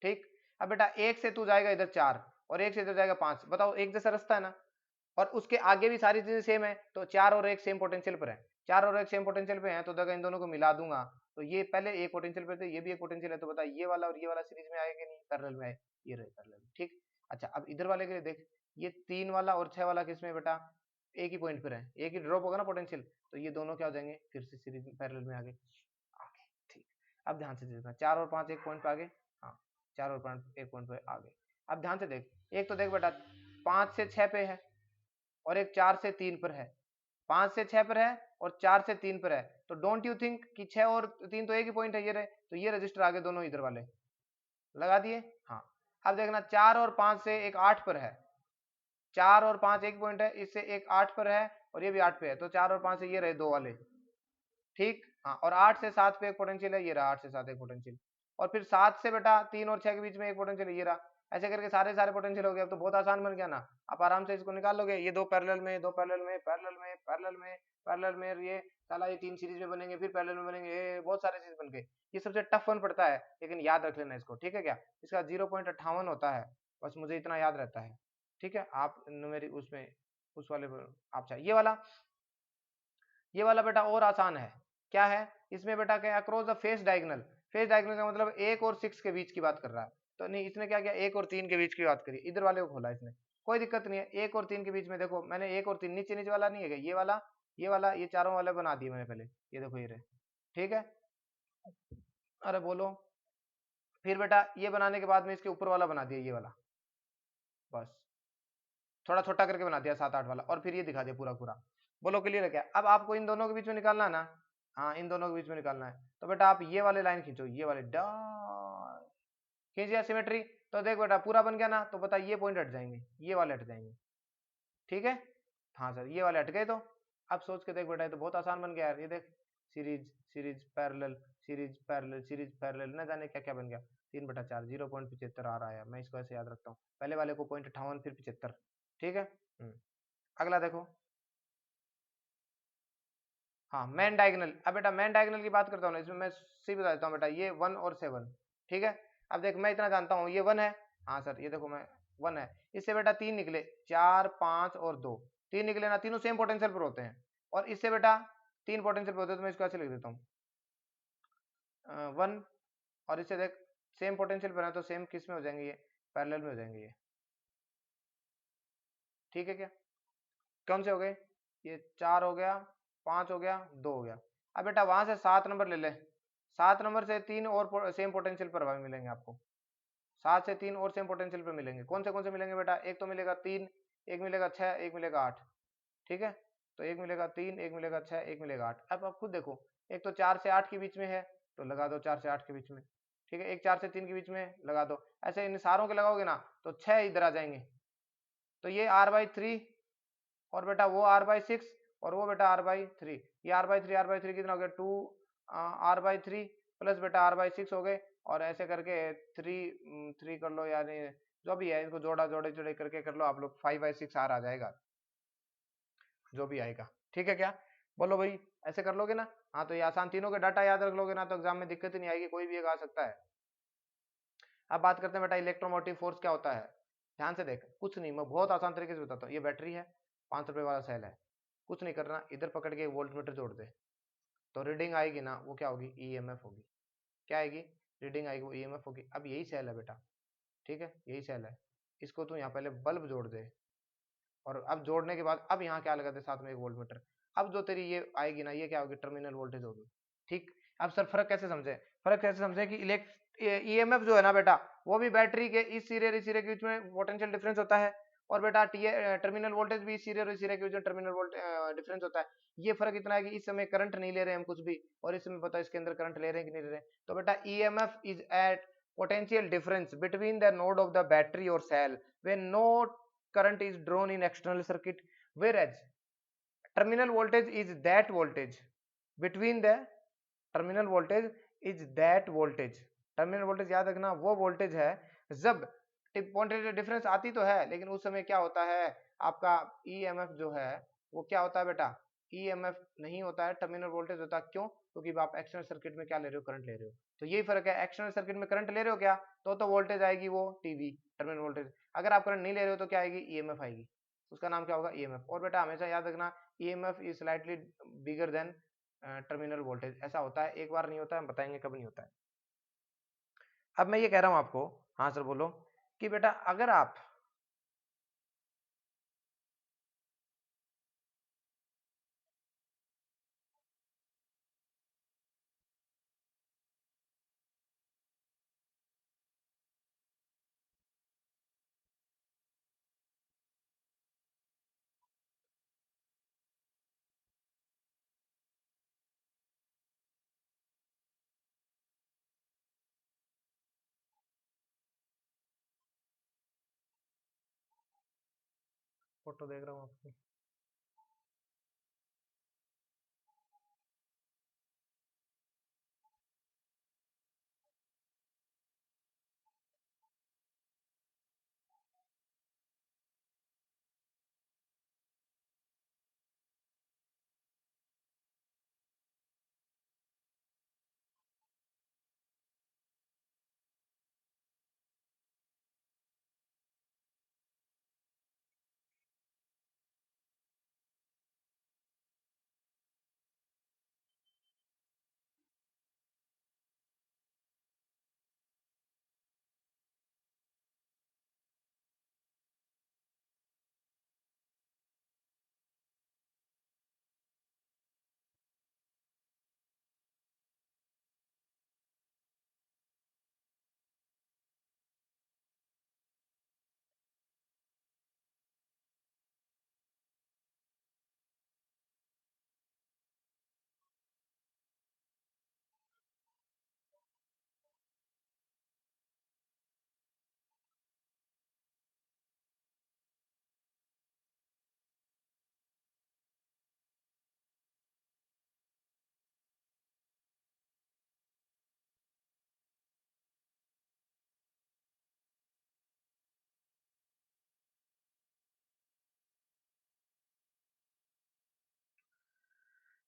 Speaker 1: ठीक। अब बेटा 1 से तू जाएगा इधर 4 और 1 से इधर जाएगा 5, बताओ एक जैसा रास्ता है ना, और उसके आगे भी सारी चीजें सेम है, तो 4 और 1 सेम पोटेंशियल पर है, 4 और 1 सेम पोटेंशियल पे है, तो देखो इन दोनों को मिला दूंगा तो ये पहले एक पोटेंशियल पे थे, ये भी एक पोटेंशियल है, तो बता ये वाला और ये वाला सीरीज में आएगा नहीं, पैरेलल में आए, ये रहे पैरेलल, ठीक। अच्छा अब इधर वाले के लिए देख, ये 3 वाला और 6 वाला किसमें बेटा, एक ही पॉइंट पर है, एक ही ड्रॉप होगा ना पोटेंशियल, तो ये दोनों क्या हो जाएंगे, फिर से सीरीज में पैरेलल में आगे, ठीक। अब ध्यान से देखना, 4 और 5 एक पॉइंट पे आगे, हाँ 4 और 5 एक पॉइंट पे आगे। अब ध्यान से देख, एक तो देख बेटा 5 से 6 पे है और एक 4 से 3 पर है, 5 से 6 पर है और 4 से 3 पर है, तो डोंट यू थिंक कि 6 और 3 तो एक ही पॉइंट है, ये रहे, तो ये रजिस्टर आगे दोनों इधर वाले लगा दिए। हाँ अब देखना 4 और 5 से एक 8 पर है, 4 और 5 एक पॉइंट है, इससे एक 8 पर है और ये भी 8 पे है, तो 4 और 5 से ये रहे दो वाले, ठीक। हाँ और 8 से 7 पे एक पोटेंशियल है, ये रहा 8 से 7 एक पोटेंशियल, और फिर 7 से बेटा 3 और 6 के बीच में एक पोटेंशियल है, ये रहा। ऐसे करके सारे सारे पोटेंशियल हो गए, अब तो बहुत आसान बन गया ना, आप आराम से इसको निकाल लोगे, ये दो पैरेलल में, दो पैरेलल में, पैरेलल में, पैरेलल में, पैरेलल में, ये साला ये 3 सीरीज में बनेंगे, फिर पैरेलल में बनेंगे, ये बहुत सारे चीज बन गए। ये सबसे टफ वन पड़ता है, लेकिन याद रख लेना इसको, ठीक है क्या, इसका 0.58 होता है, बस मुझे इतना याद रहता है, ठीक है। आप मेरी उसमें उस वाले आप चाहिए ये वाला बेटा और आसान है, क्या है इसमें बेटा, क्या across the face diagonal, face diagonal का मतलब 1 और 6 के बीच की बात कर रहा है, तो नहीं इसने क्या किया, 1 और 3 के बीच की बात करी, इधर वाले को खोला इसने, कोई दिक्कत नहीं है, 1 और 3 के बीच में देखो मैंने 1 और 3 नीचे नीचे वाला नहीं है, ये वाला ये चारों वाले बना दिए मैंने पहले, ये देखो ये रहे, ठीक है। अरे बोलो, फिर बेटा ये बनाने के बाद में इसके ऊपर वाला बना दिया, ये वाला बस थोड़ा छोटा करके बना दिया 7 8 वाला, और फिर ये दिखा दिया पूरा पूरा। बोलो क्लियर है क्या, अब आपको इन दोनों के बीच में निकालना है ना, हाँ इन दोनों के बीच में निकालना है, तो बेटा आप ये वाले लाइन खींचो, ये वाले डॉट खींचिए सिमेट्री, तो देख बेटा पूरा बन गया ना, तो बता ये पॉइंट हट जाएंगे, ये वाले हट जाएंगे, ठीक है। हाँ सर ये वाले हट गए, तो अब सोच के देख बेटा, ये तो बहुत आसान बन गया यार, ये देख series series parallel series parallel series parallel, न जाने क्या क्या बन गया, 3/4 0.75 आ रहा है, मैं इसको ऐसे याद रखता हूँ, पहले वाले को 0.58 फिर 75, ठीक है। अगला देखो, हाँ मैन डायगोनल, अब बेटा मैन डायगोनल की बात करता हूँ ना, इसमें मैं सी बता देता हूँ बेटा, ये 1 और 7, ठीक है। अब देख मैं इतना जानता हूँ ये 1 है, हाँ सर ये देखो मैं 1 है, इससे बेटा 3 निकले, 4 5 और 2, 3 निकले ना, तीनों सेम पोटेंशियल पर होते हैं, और इससे बेटा 3 पोटेंशियल पर होते हैं, तो मैं इसको ऐसे लिख देता हूँ 1, और इससे देख सेम पोटेंशियल पर है, तो सेम किस में हो जाएंगे, ये पैरेलल में हो जाएंगे ये, ठीक है क्या, कौन से हो गए, ये 4 हो गया, 5 हो गया, 2 हो गया। अब बेटा वहां से 7 नंबर ले ले, 7 नंबर से 3 और सेम पोटेंशियल पर मिलेंगे आपको, 7 से 3 और सेम पोटेंशियल पर मिलेंगे, कौन से मिलेंगे बेटा, एक तो मिलेगा 3, एक मिलेगा 6, एक मिलेगा 8, ठीक है। तो एक मिलेगा 3, एक मिलेगा 6, एक मिलेगा 8। अब आप खुद देखो, एक तो 4 से 8 के बीच में है, तो लगा दो 4 से 8 के बीच में, ठीक है, एक 4 से 3 के बीच में लगा दो, ऐसे इन सारों के लगाओगे ना, तो 6 इधर आ जाएंगे, तो ये r/3 और बेटा वो r/6 और वो बेटा r/3, ये r/3 कितना हो गया, 2 r/3 प्लस बेटा r/6 हो गए, और ऐसे करके 3 कर लो, यानी जो भी है इसको जोड़ा जोड़े जोड़े करके कर लो आप लोग, 5/6 r आ जाएगा, जो भी आएगा, ठीक है क्या, बोलो भाई ऐसे कर लोगे ना। हाँ तो ये आसान, तीनों के डाटा याद रख लोगे ना, तो एग्जाम में दिक्कत ही नहीं आएगी, कोई भी एक आ सकता है। अब बात करते हैं बेटा इलेक्ट्रोमोटिव फोर्स क्या होता है, ध्यान से देख, कुछ नहीं मैं बहुत आसान तरीके से बताता हूँ, ये बैटरी है, 5 रुपए वाला सेल है, कुछ नहीं करना, इधर पकड़ के वोल्ट मीटर जोड़ दे, तो रीडिंग आएगी ना, वो क्या होगी, ईएमएफ होगी, क्या आएगी, रीडिंग आएगी, वो ईएमएफ होगी। अब यही सेल है बेटा, ठीक है यही सेल है, इसको तू यहाँ पहले बल्ब जोड़ दे, और अब जोड़ने के बाद अब यहाँ क्या लगा दे, साथ में एक वोल्ट मीटर, अब जो तेरी ये आएगी ना, ये क्या होगी, टर्मिनल वोल्टेज होगी, ठीक। अब सर फर्क कैसे समझे कि ईएमएफ जो है ना बेटा, वो भी बैटरी के इस सिरे के बीच में पोटेंशियल डिफरेंस होता है, और बेटा टर्मिनल वोल्टेज भी इस सिरे और इस सिरे के बीच में टर्मिनल वोल्टेज डिफरेंस होता है। ये फर्क इतना है कि इस समय करंट नहीं ले रहे हैं हम कुछ भी, और इस समय पता है इसके अंदर करंट ले रहे हैं कि नहीं ले रहे हैं, तो बेटा EMF is at potential difference between the node of the battery or cell when no current is drawn in external circuit, whereas terminal voltage is that voltage between the terminal voltage is that voltage terminal voltage याद रखना वो voltage है जब potential difference आती तो है, लेकिन उस समय क्या होता है आपका ईएमएफ जो है वो क्या होता है बेटा, ईएमएफ नहीं होता है, टर्मिनल वोल्टेज होता है। क्यों? क्योंकि आप एक्सटर्नल सर्किट में क्या ले रहे हो, करंट ले रहे हो। तो यही फर्क है, एक्सटर्नल सर्किट में करंट ले रहे हो क्या, तो वोल्टेज आएगी वो टीवी टर्मिनल वोल्टेज। अगर आप करंट नहीं ले रहे हो तो क्या आएगी, ईएमएफ आएगी, उसका नाम क्या होगा, ईएमएफ। और बेटा हमेशा याद रखना EMF is slightly bigger than terminal voltage, ऐसा होता है, एक बार नहीं होता है, हम बताएंगे कब नहीं होता है। अब मैं ये कह रहा हूं आपको, हाँ सर बोलो, कि बेटा अगर आप फोटो देख रहा हूँ आपकी,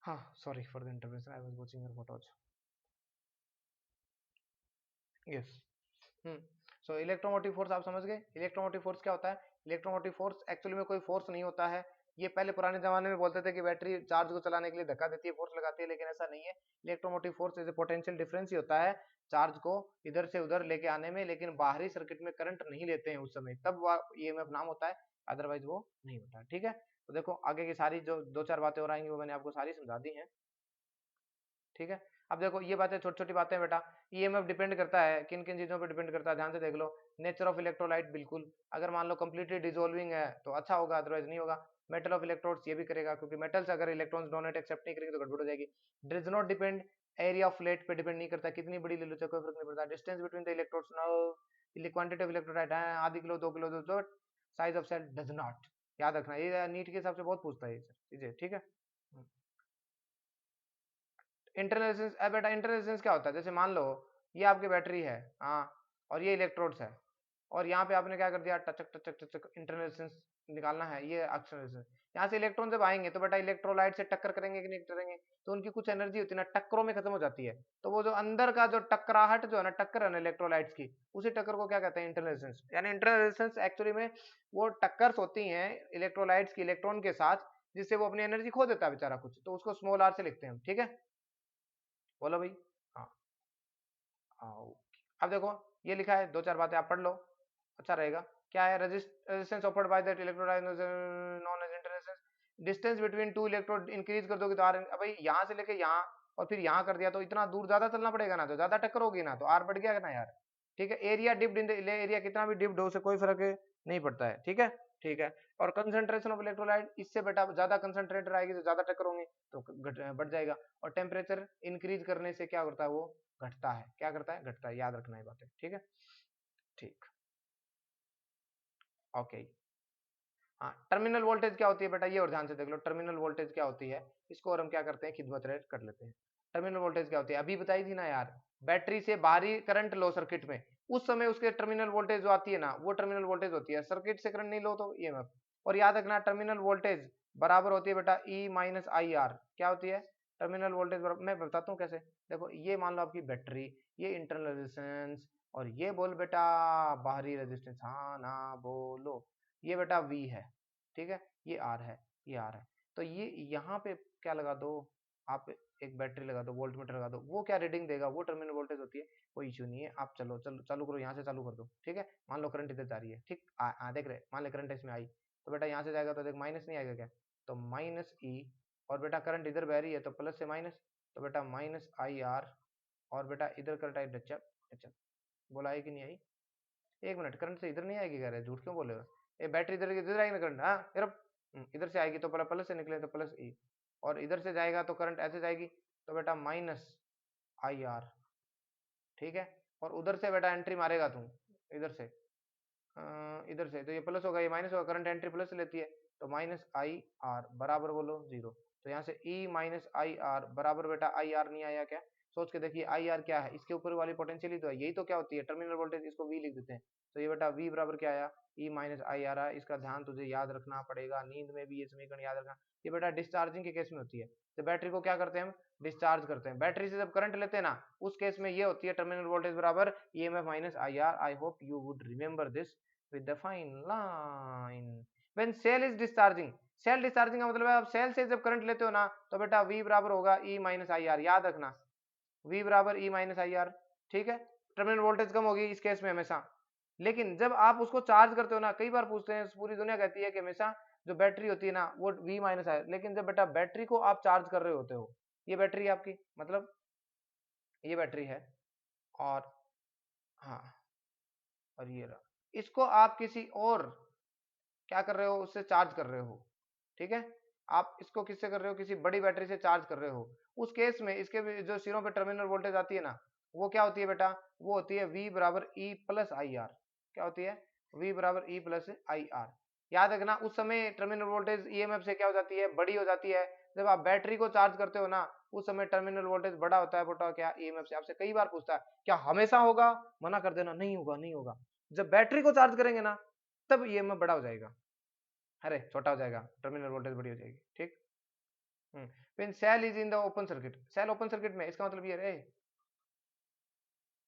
Speaker 1: हाँ sorry for the intervention, I was watching your photos, yes. So electromotive force आप समझ गए, इलेक्ट्रोमोटिव फोर्स क्या होता है, इलेक्ट्रोमोटिव फोर्स एक्चुअली में कोई फोर्स नहीं होता है। ये पहले पुराने जमाने में बोलते थे कि बैटरी चार्ज को चलाने के लिए धक्का देती है, फोर्स लगाती है, लेकिन ऐसा नहीं है। इलेक्ट्रोमोटिव फोर्स जैसे पोटेंशियल डिफरेंस ही होता है चार्ज को इधर से उधर लेके आने में, लेकिन बाहरी सर्किट में करंट नहीं लेते हैं उस समय, तब ईएमएफ नाम होता है, अदरवाइज वो नहीं होता। ठीक है, तो देखो आगे की सारी जो दो चार बातें और आएंगी वो मैंने आपको सारी समझा दी हैं। ठीक है, अब देखो ये बातें छोटी छोटी बातें बेटा, ईएमएफ डिपेंड करता है किन किन चीजों पे डिपेंड करता है, ध्यान से देख लो। नेचर ऑफ इलेक्ट्रोलाइट, बिल्कुल, अगर मान लो कंप्लीटली डिसॉल्विंग है तो अच्छा होगा, अदरवाइज नहीं होगा। मेटल ऑफ इलेक्ट्रोड्स, ये भी करेगा, क्योंकि मेटल्स अगर इलेक्ट्रॉन्स डोनेट एक्सेप्ट नहीं करेंगे तो गड़बड़ हो जाएगी। Does not depend, area of plate पे डिपेंड नहीं करता, कितनी बड़ी ले लो चाहे कोई फर्क नहीं पड़ता। Distance between the electrodes, no quantity of electrolyte है, आधी किलो 2 किलो दो, size of cell does not, याद रखना, ये नीट के हिसाब से बहुत पूछता है ये चीजें। ठीक है, इंटरनल रेजिस्टेंस, अब बेटा इंटरनल रेजिस्टेंस क्या होता है, जैसे मान लो ये आपकी बैटरी है, हाँ, और ये इलेक्ट्रोड्स है, और यहाँ पे आपने क्या कर दिया, टचक टचक टचक, इंटरनल रेजिस्टेंस निकालना है, ये एक्सटर्नल रेजिस्टेंस। यहाँ से इलेक्ट्रॉन जब आएंगे तो बेटा इलेक्ट्रोलाइट से टक्कर करेंगे कि नहीं करेंगे, तो उनकी कुछ एनर्जी होती है ना, टक्करों में खत्म हो जाती है, तो वो जो अंदर का जो टकराहट जो है ना, टक्कर है ना इलेक्ट्रोलाइट्स की, उसी टक्कर को क्या कहते हैं, इंटरनल रेजिस्टेंस। यानी इंटरनल रेजिस्टेंस एक्चुअली में वो टक्कर्स होती हैं इलेक्ट्रोलाइट्स की इलेक्ट्रॉन के साथ, जिससे वो अपनी एनर्जी खो देता है बेचारा कुछ, तो उसको स्मॉल आर से लिखते हैं हम। ठीक है, बोलो भाई। हाँ, ओके, अब देखो ये लिखा है, दो चार बातें आप पढ़ लो, अच्छा रहेगा। क्या है, resistance offered by that electrode known as inter, distance between two electrode increase कर दोगे तो आर, भाई यहाँ से लेके यहाँ और फिर यहाँ कर दिया तो इतना दूर ज्यादा चलना पड़ेगा ना, तो ज्यादा टक्कर होगी ना, तो आर बढ़ गया ना यार। ठीक है, area dipped in the area, कितना भी डिप्ड हो से कोई फर्क नहीं पड़ता है। ठीक है, ठीक है, और कंसंट्रेशन ऑफ इलेक्ट्रोलाइट, इससे बेटा ज्यादा कंसंट्रेटेड आएगी तो ज्यादा टक्कर होंगे तो बढ़ जाएगा। और टेम्परेचर इंक्रीज करने से क्या होता है, वो घटता है, क्या करता है, घटता है, याद रखना ये बातें। ठीक है, ठीक, ओके। हाँ, टर्मिनल वोल्टेज क्या होती है बेटा, ये और ध्यान से देख लो, टर्मिनल वोल्टेज क्या होती है, इसको और हम क्या करते हैं, खिदमत रेट कर लेते हैं। टर्मिनल वोल्टेज क्या होती है, अभी बताई थी ना यार, बैटरी से बाहरी करंट लो सर्किट में, उस समय उसके टर्मिनल वोल्टेज जो आती है ना, वो टर्मिनल वोल्टेज होती है, सर्किट से करंट नहीं लो तो ईएमएफ। और याद रखना टर्मिनल वोल्टेज बराबर होती है बेटा ई माइनस आई आर। क्या होती है टर्मिनल वोल्टेज, मैं बताता हूँ कैसे। देखो ये मान लो आपकी बैटरी, ये इंटरनल रेजिस्टेंस, और ये बोल बेटा बाहरी रेजिस्टेंस, हाँ ना बोलो, ये बेटा वी है, ठीक है, ये आर है, ये आर है। तो ये यहाँ पे क्या लगा दो आप, एक बैटरी लगा दो, वोल्ट मीटर लगा दो, वो क्या रीडिंग देगा, वो टर्मिनल वोल्टेज होती है, कोई इश्यू नहीं है। आप चलो चलो चालू करो, यहाँ से चालू कर दो, ठीक है। मान लो करंट इधर जा रही है, ठीक, देख रहे, मान लो करंट इसमें आई, तो बेटा यहाँ से जाएगा तो देख माइनस नहीं आएगा क्या, तो माइनस ई, और बेटा करंट इधर बह रही है तो प्लस से माइनस, तो बेटा माइनस आई आर, और बेटा इधर करंट आई डचअप डचअप, बोला आई कि नहीं आई, एक मिनट, करंट से इधर नहीं आएगी, कह रहे झूठ क्यों बोलेगा, ये बैटरी इधर इधर आएगी ना करंट, हाँ इधर से आएगी तो प्लस से निकले तो प्लस ई, और इधर से जाएगा तो करंट ऐसे जाएगी, तो बेटा माइनस आई आर, ठीक है। और उधर से बेटा एंट्री मारेगा तू, इधर से इधर से, तो ये प्लस होगा, ये माइनस होगा, करंट एंट्री प्लस लेती है, तो माइनस आई आर बराबर बोलो जीरो। तो यहाँ से ई माइनस आई आर बराबर बेटा आई आर नहीं आया क्या, सोच के देखिए आई आर क्या है, इसके ऊपर वाली पोटेंशियल ही तो है, यही तो क्या होती है टर्मिनल वोल्टेज, इसको वी लिख देते हैं। तो ये बेटा वी बराबर क्या आया, ई माइनस आई आर है। इसका ध्यान तुझे याद रखना पड़ेगा, नींद में भी ये समीकरण याद रखना। ये बेटा डिस्चार्जिंग के केस में होती है, तो बैटरी को क्या करते हैं हम, डिस्चार्ज करते हैं। बैटरी से जब करंट लेते हैं ना, उस केस में ये होती है टर्मिनल वोल्टेज बराबर E M F minus I R. I hope you would remember this with the fine line when cell is discharging। Cell discharging का मतलब है आप सेल से जब करंट लेते हो ना, तो बेटा V बराबर होगा E माइनस आई आर, याद रखना V बराबर E माइनस आई आर, ठीक है। टर्मिनल वोल्टेज कम होगी इस केस में हमेशा, लेकिन जब आप उसको चार्ज करते हो ना, कई बार पूछते हैं, पूरी दुनिया कहती है कि हमेशा जो बैटरी होती है ना वो V माइनस आई, लेकिन जब बेटा बैटरी को आप चार्ज कर रहे होते हो, ये बैटरी आपकी, मतलब ये बैटरी है, और हाँ, और ये रहा, इसको आप किसी और क्या कर रहे हो, उससे चार्ज कर रहे हो, ठीक है। आप इसको किससे कर रहे हो, किसी बड़ी बैटरी से चार्ज कर रहे हो, उस केस में इसके जो सिरों पे टर्मिनल वोल्टेज आती है ना, वो क्या होती है बेटा, वो होती है V बराबर E प्लस आई आर। क्या होती है, V बराबर E प्लस आई आर। याद रखना उस समय टर्मिनल वोल्टेज ईएमएफ से क्या हो जाती है, बड़ी हो जाती है। जब आप बैटरी को चार्ज करते हो ना, उस समय टर्मिनल वोल्टेज बड़ा होता है बेटा क्या, ईएमएफ से। आपसे कई बार पूछता है क्या हमेशा होगा, मना कर देना, नहीं होगा नहीं होगा। जब बैटरी को चार्ज करेंगे ना, तब ईएमएफ बड़ा हो जाएगा, अरे छोटा हो जाएगा, टर्मिनल वोल्टेज बड़ी हो जाएगी, ठीक। When cell is in the open circuit, cell open circuit में, इसका मतलब ये है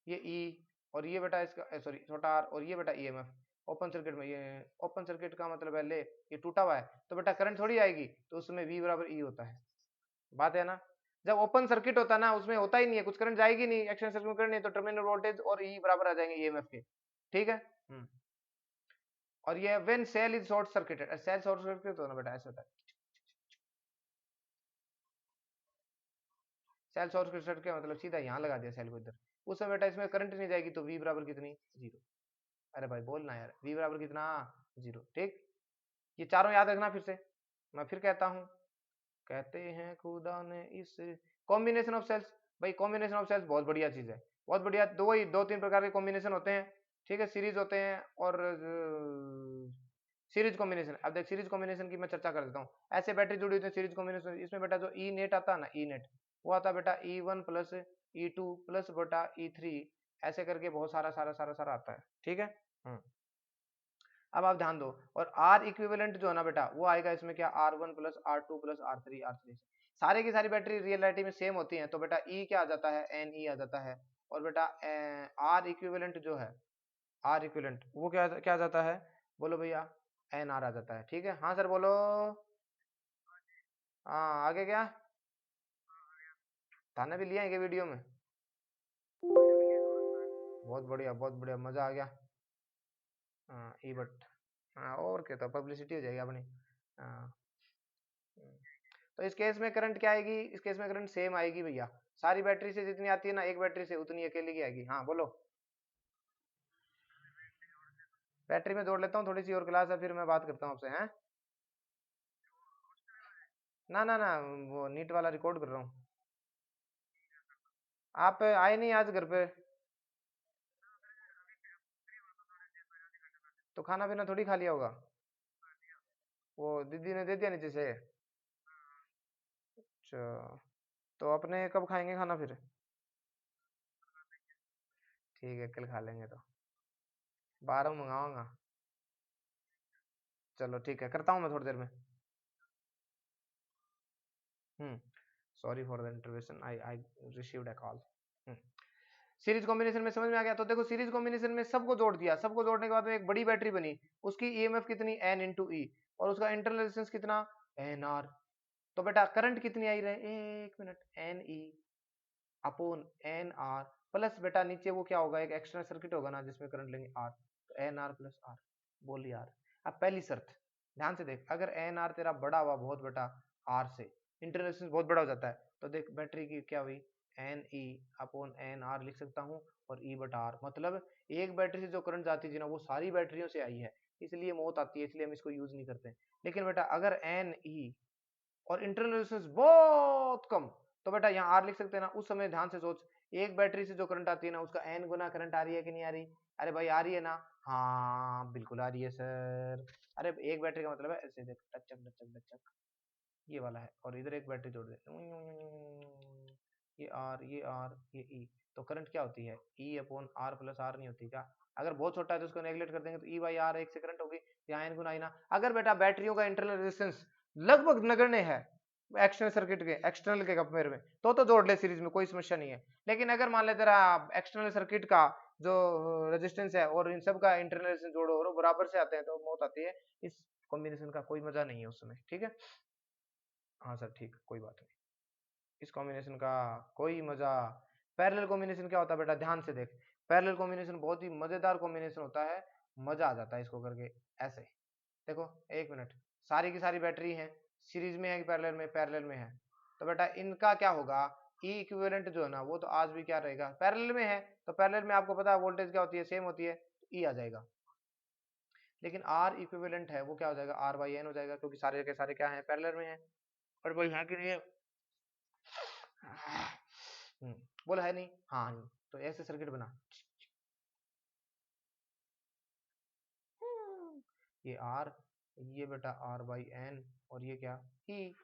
Speaker 1: ये ई, और ये बेटा इसका सॉरी छोटा आर, और ये बेटा ईएमएफ ओपन सर्किट में। ये ओपन सर्किट का मतलब है ले ये टूटा हुआ है, तो बेटा करंट थोड़ी आएगी, तो उसमें V बराबर ई होता है, बात है ना। जब ओपन सर्किट होता है ना, उसमें होता ही नहीं है कुछ, करंट जाएगी नहीं, एक्शन सर्किट में करंट नहीं, तो टर्मिनल वोल्टेज और ई बराबर आ जाएंगे ईएमएफ के, ठीक है। और ये when cell is short circuited, cell short circuit होना बेटा ऐसा होता है, सेल शॉर्ट सर्किट क्या मतलब, सीधा यहाँ लगा दिया सेल को इधर, उस समय बेटा इसमें करंट नहीं जाएगी, तो V बराबर कितनी, जीरो। अरे भाई बोलना यार, V बराबर कितना, जीरो, ठीक। ये चारों याद रखना फिर से, मैं फिर कहता हूँ, कहते हैं खुदा ने इस कॉम्बिनेशन ऑफ सेल्स, भाई कॉम्बिनेशन ऑफ सेल्स बहुत बढ़िया चीज है, बहुत बढ़िया। दो तीन प्रकार के कॉम्बिनेशन होते हैं, ठीक है, सीरीज होते हैं और सीरीज कॉम्बिनेशन। अब देख सीरीज कॉम्बिनेशन की मैं चर्चा कर देता हूँ। ऐसे बैटरी जुड़ी हुई है सीरीज कॉम्बिनेशन, इसमें बेटा जो ई नेट आता है ना, ई नेट वो आता है बेटा E1 प्लस E2 प्लस बेटा E3, ऐसे करके बहुत सारा सारा सारा सारा आता है, ठीक है। अब आप ध्यान दो, और आर इक्विवेलेंट जो है ना बेटा, वो आएगा इसमें क्या, R1 plus R2 plus R3 सारे की सारी बैटरी रियलिटी में सेम होती हैं, तो बेटा ई क्या आ जाता है, Ne आ जाता है। और बेटा आर इक्विवेलेंट जो है, आर इक्विवेलेंट वो क्या क्या जाता है, बोलो भैया, NR आ जाता है, ठीक है। हाँ सर बोलो, हाँ आगे क्या, थाने भी लिया है क्या वीडियो में, बहुत बढ़िया मजा आ गया। हाँ ई बट, हाँ और क्या, तो पब्लिसिटी हो जाएगी अपनी। हाँ, तो इस केस में करंट क्या आएगी, इस केस में करंट सेम आएगी भैया, सारी बैटरी से जितनी आती है ना, एक बैटरी से उतनी अकेले की आएगी। हाँ बोलो, बैटरी में जोड़ लेता हूँ, थोड़ी सी और क्लास है, फिर मैं बात करता हूँ आपसे, हैं। ना ना ना, वो नीट वाला रिकॉर्ड कर रहा हूँ। आप आए नहीं आज घर पे, तो खाना पीना थोड़ी खा लिया होगा, वो दीदी ने दे दिया नीचे से। अच्छा, तो अपने कब खाएंगे खाना फिर? ठीक है, कल खा लेंगे। तो 12 मंगाऊंगा। चलो ठीक है, करता हूँ मैं थोड़ी देर में। Hmm. Sorry for the intervention, I I received a call. Series combination में समझ में आ गया। तो देखो सीरीज कॉम्बिनेशन में सबको जोड़ दिया, सबको जोड़ने के बाद में एक बड़ी बैटरी बनी। उसकी ईएमएफ कितनी, एन इंटू ई, और उसका इंटरनल रेजिस्टेंस कितना, एन आर। तो बेटा करंट कितनी आई रहे, एक minute, N E upon N R plus बेटा नीचे वो क्या होगा, एक एक्सटर्नल सर्किट होगा ना जिसमें करंट लेंगे आर, तो एन आर प्लस आर। बोल यार। अब पहली शर्त ध्यान से देख, अगर एन आर तेरा बड़ा हुआ बहुत बेटा आर से, इंटरनल रेजिस्टेंस बहुत बड़ा हो जाता है, तो देख बैटरी की क्या हुई, N E upon N R लिख सकता हूँ, और ई बटा आर। मतलब एक बैटरी से जो करंट जाती थी ना वो सारी बैटरियों से आई है, इसलिए मौत आती है, इसलिए हम इसको यूज नहीं करते। लेकिन बेटा अगर एन ई और इंटरनल रेजिस्टेंस बहुत कम, तो बेटा यहाँ आर लिख सकते हैं ना। उस समय ध्यान से सोच, एक बैटरी से जो करंट आती है ना उसका एन गुना करंट आ रही है कि नहीं आ रही? अरे भाई आ रही है ना, हाँ बिल्कुल आ रही है सर। अरे एक बैटरी का मतलब है ऐसे देख, टचक टचक टचक, ये वाला है, और इधर एक बैटरी जोड़ दे, ये आर ये ई, तो करंट क्या होती है, E upon R plus R नहीं होती क्या? अगर बहुत छोटा है तो उसको नेगलेक्ट कर देंगे, तो ई बाई आर एक से करंट होगी, यहाँ एन गुना आई ना। अगर बेटा बैटरियों का इंटरनल रेजिस्टेंस लगभग नगण्य है एक्सटर्नल सर्किट के, एक्सटर्नल के कंपेयर में, तो जोड़ ले सीरीज में, कोई समस्या नहीं है। लेकिन अगर मान ले तेरा एक्सटर्नल सर्किट का जो रेजिस्टेंस है और इन सब का इंटरनल रेजिस्टेंस जोड़ो और बराबर से आते हैं, तो मौत आती है। इस कॉम्बिनेशन का कोई मजा नहीं है उस समय, ठीक है। हाँ सर ठीक, कोई बात नहीं, इस कॉम्बिनेशन का कोई मजा। पैरेलल कॉम्बिनेशन क्या होता है बेटा, ध्यान से देख, पैरेलल कॉम्बिनेशन बहुत ही मजेदार कॉम्बिनेशन होता है, मजा आ जाता है इसको करके। ऐसे देखो, एक मिनट, सारी की सारी बैटरी है, सीरीज में है कि पैरेलल में, पैरेलल में है, तो बेटा इनका क्या होगा, ई इक्विवेलेंट जो है ना वो तो आज भी क्या रहेगा, पैरेलल में है, तो पैरेलल में आपको पता है वोल्टेज क्या होती है, सेम होती है, ई आ जाएगा। लेकिन आर इक्विवेलेंट है वो क्या हो जाएगा, आर बाई एन हो जाएगा, क्योंकि सारे के सारे क्या है, पैरेलल में है। और भाई यहाँ के लिए बोला है नहीं, हाँ नहीं, तो ऐसे सर्किट बना, ये आर, ये बेटा आर बाई एन, और ये क्या, ई।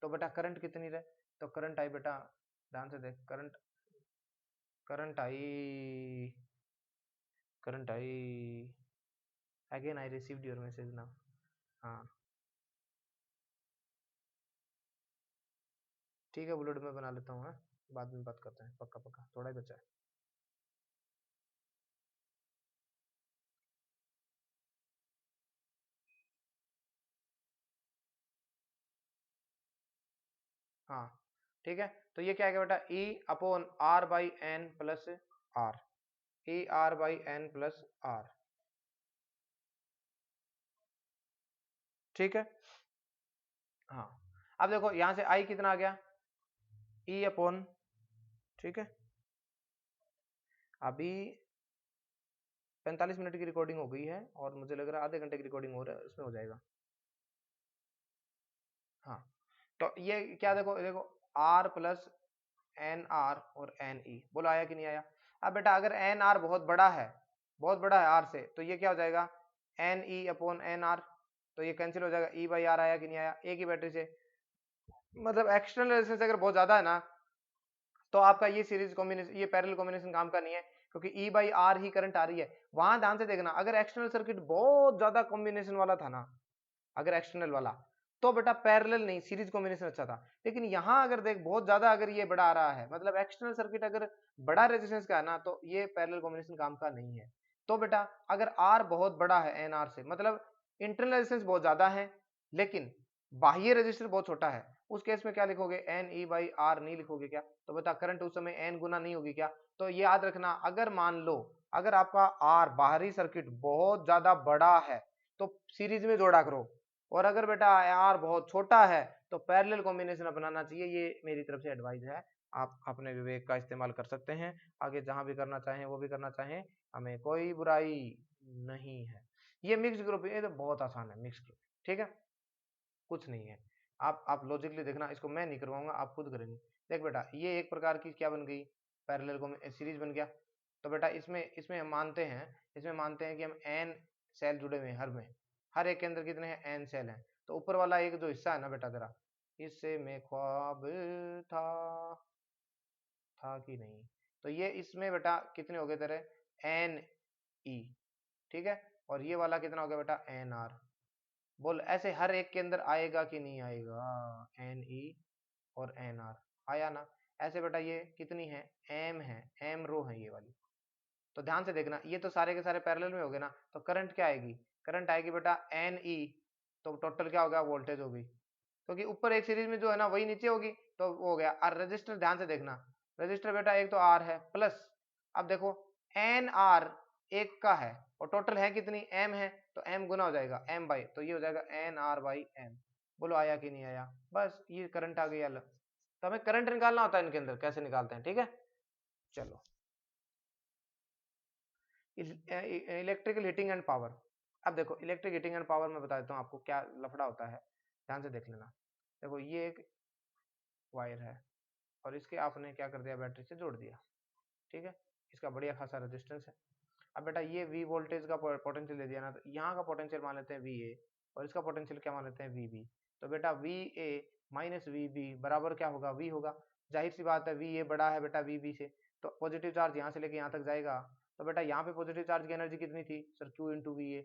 Speaker 1: तो बेटा करंट कितनी रहे, तो करंट आई बेटा, ध्यान से देख, current current I, current I, again I received your message now. हाँ ठीक है, बुलेट में बना लेता हूँ, हाँ बाद में बात करते हैं, पक्का पक्का, थोड़ा ही बचा है। हाँ ठीक है, तो ये क्या है बेटा, E upon R by N plus R, E R by N plus R, ठीक है। हाँ अब देखो यहां से आई कितना आ गया, ई अपॉन, ठीक है। अभी 45 मिनट की रिकॉर्डिंग हो गई है, और मुझे लग रहा है आधे घंटे की रिकॉर्डिंग हो रहा है, उसमें हो जाएगा। हाँ तो ये क्या, देखो देखो, आर प्लस एन आर और एन ई, बोलो आया कि नहीं आया? अब बेटा अगर एन आर बहुत बड़ा है, बहुत बड़ा है आर से, तो ये क्या हो जाएगा, N E upon N R, तो ये कैंसिल हो जाएगा, ई बाई आर आया कि नहीं आया, एक ही बैटरी से। मतलब एक्सटर्नल रेजिस्टेंस अगर बहुत ज्यादा है ना, तो आपका ये सीरीज कॉम्बिनेशन, ये पैरेलल कॉम्बिनेशन काम का नहीं है, क्योंकि ई बाई आर ही करंट आ रही है। वहां ध्यान से देखना, अगर एक्सटर्नल सर्किट बहुत ज्यादा कॉम्बिनेशन वाला था ना, अगर एक्सटर्नल वाला, तो बेटा पैरेलल नहीं सीरीज कॉम्बिनेशन अच्छा था। लेकिन यहाँ अगर देख बहुत ज्यादा अगर ये बड़ा आ रहा है, मतलब एक्सटर्नल सर्किट अगर बड़ा रेजिस्टेंस का है ना, तो ये पैरेलल कॉम्बिनेशन काम का नहीं है। तो बेटा अगर आर बहुत बड़ा है एन आर से, मतलब इंटरनल रेजिस्टेंस बहुत ज्यादा है लेकिन बाह्य रेजिस्टर बहुत छोटा है, उस केस में क्या लिखोगे, एन ई बाई आर नहीं लिखोगे क्या? तो बता करंट उस समय एन गुना नहीं होगी क्या? तो ये याद रखना, अगर मान लो अगर आपका आर बाहरी सर्किट बहुत ज्यादा बड़ा है तो सीरीज में जोड़ा करो, और अगर बेटा आर बहुत छोटा है तो पैरेलल कॉम्बिनेशन अपनाना चाहिए। ये मेरी तरफ से एडवाइस है, आप अपने विवेक का इस्तेमाल कर सकते हैं, आगे जहां भी करना चाहें वो भी करना चाहें, हमें कोई बुराई नहीं है। ये मिक्स ग्रुप, ये तो बहुत आसान है मिक्स ग्रुप, ठीक है, कुछ नहीं है। आप लॉजिकली देखना, इसको मैं नहीं करवाऊंगा, आप खुद करेंगे। देख बेटा ये एक प्रकार की क्या बन गई, पैरेलल को सीरीज बन गया। तो बेटा इसमें इसमें हम मानते हैं, इसमें मानते हैं कि हम एन सेल जुड़े हुए हैं, हर में, हर एक के अंदर कितने हैं, एन सेल हैं। तो ऊपर वाला एक जो हिस्सा है ना बेटा तेरा, इससे मैं ख्वाब था कि नहीं। तो ये इसमें बेटा कितने हो गए तेरे एन ई, ठीक है, और ये वाला कितना हो गया बेटा एन आर। बोल ऐसे हर एक के अंदर आएगा कि नहीं आएगा, एन ई और एन आर आया ना। ऐसे बेटा ये कितनी है एम रो है ये वाली। तो ध्यान से देखना, ये तो सारे के सारे पैरेलल में हो गए ना, तो करंट क्या आएगी, करंट आएगी बेटा एन ई, तो टोटल क्या हो गया वोल्टेज होगी, क्योंकि ऊपर एक सीरीज में जो है ना वही नीचे होगी, तो वो हो गया। और रजिस्टर ध्यान से देखना, रजिस्टर बेटा एक तो आर है प्लस, अब देखो एन आर एक का है और टोटल है कितनी एम है, तो एम गुना हो जाएगा एम बाई, तो ये हो जाएगा एन आर बाई एम। बोलो आया कि नहीं आया, बस ये करंट आ गई अलग। तो हमें करंट निकालना होता है इनके अंदर, कैसे निकालते हैं, ठीक है। चलो इलेक्ट्रिकल हीटिंग एंड पावर। अब देखो इलेक्ट्रिक हीटिंग एंड पावर में बता देता हूँ आपको क्या लफड़ा होता है, ध्यान से देख लेना। देखो ये एक वायर है और इसके आपने क्या कर दिया बैटरी से जोड़ दिया, ठीक है, इसका बढ़िया खासा रेजिस्टेंस है। अब बेटा ये V वोल्टेज का पोटेंशियल दे दिया ना, तो यहाँ का पोटेंशियल मान लेते हैं VA और इसका पोटेंशियल क्या मान लेते हैं VB। तो बेटा VA माइनस VB बराबर क्या होगा, V होगा। जाहिर सी बात है VA बड़ा है बेटा VB से, तो पॉजिटिव चार्ज यहाँ से लेके यहाँ तक जाएगा। तो बेटा यहाँ पे पॉजिटिव चार्ज की एनर्जी कितनी थी सर, Q इंटू VA,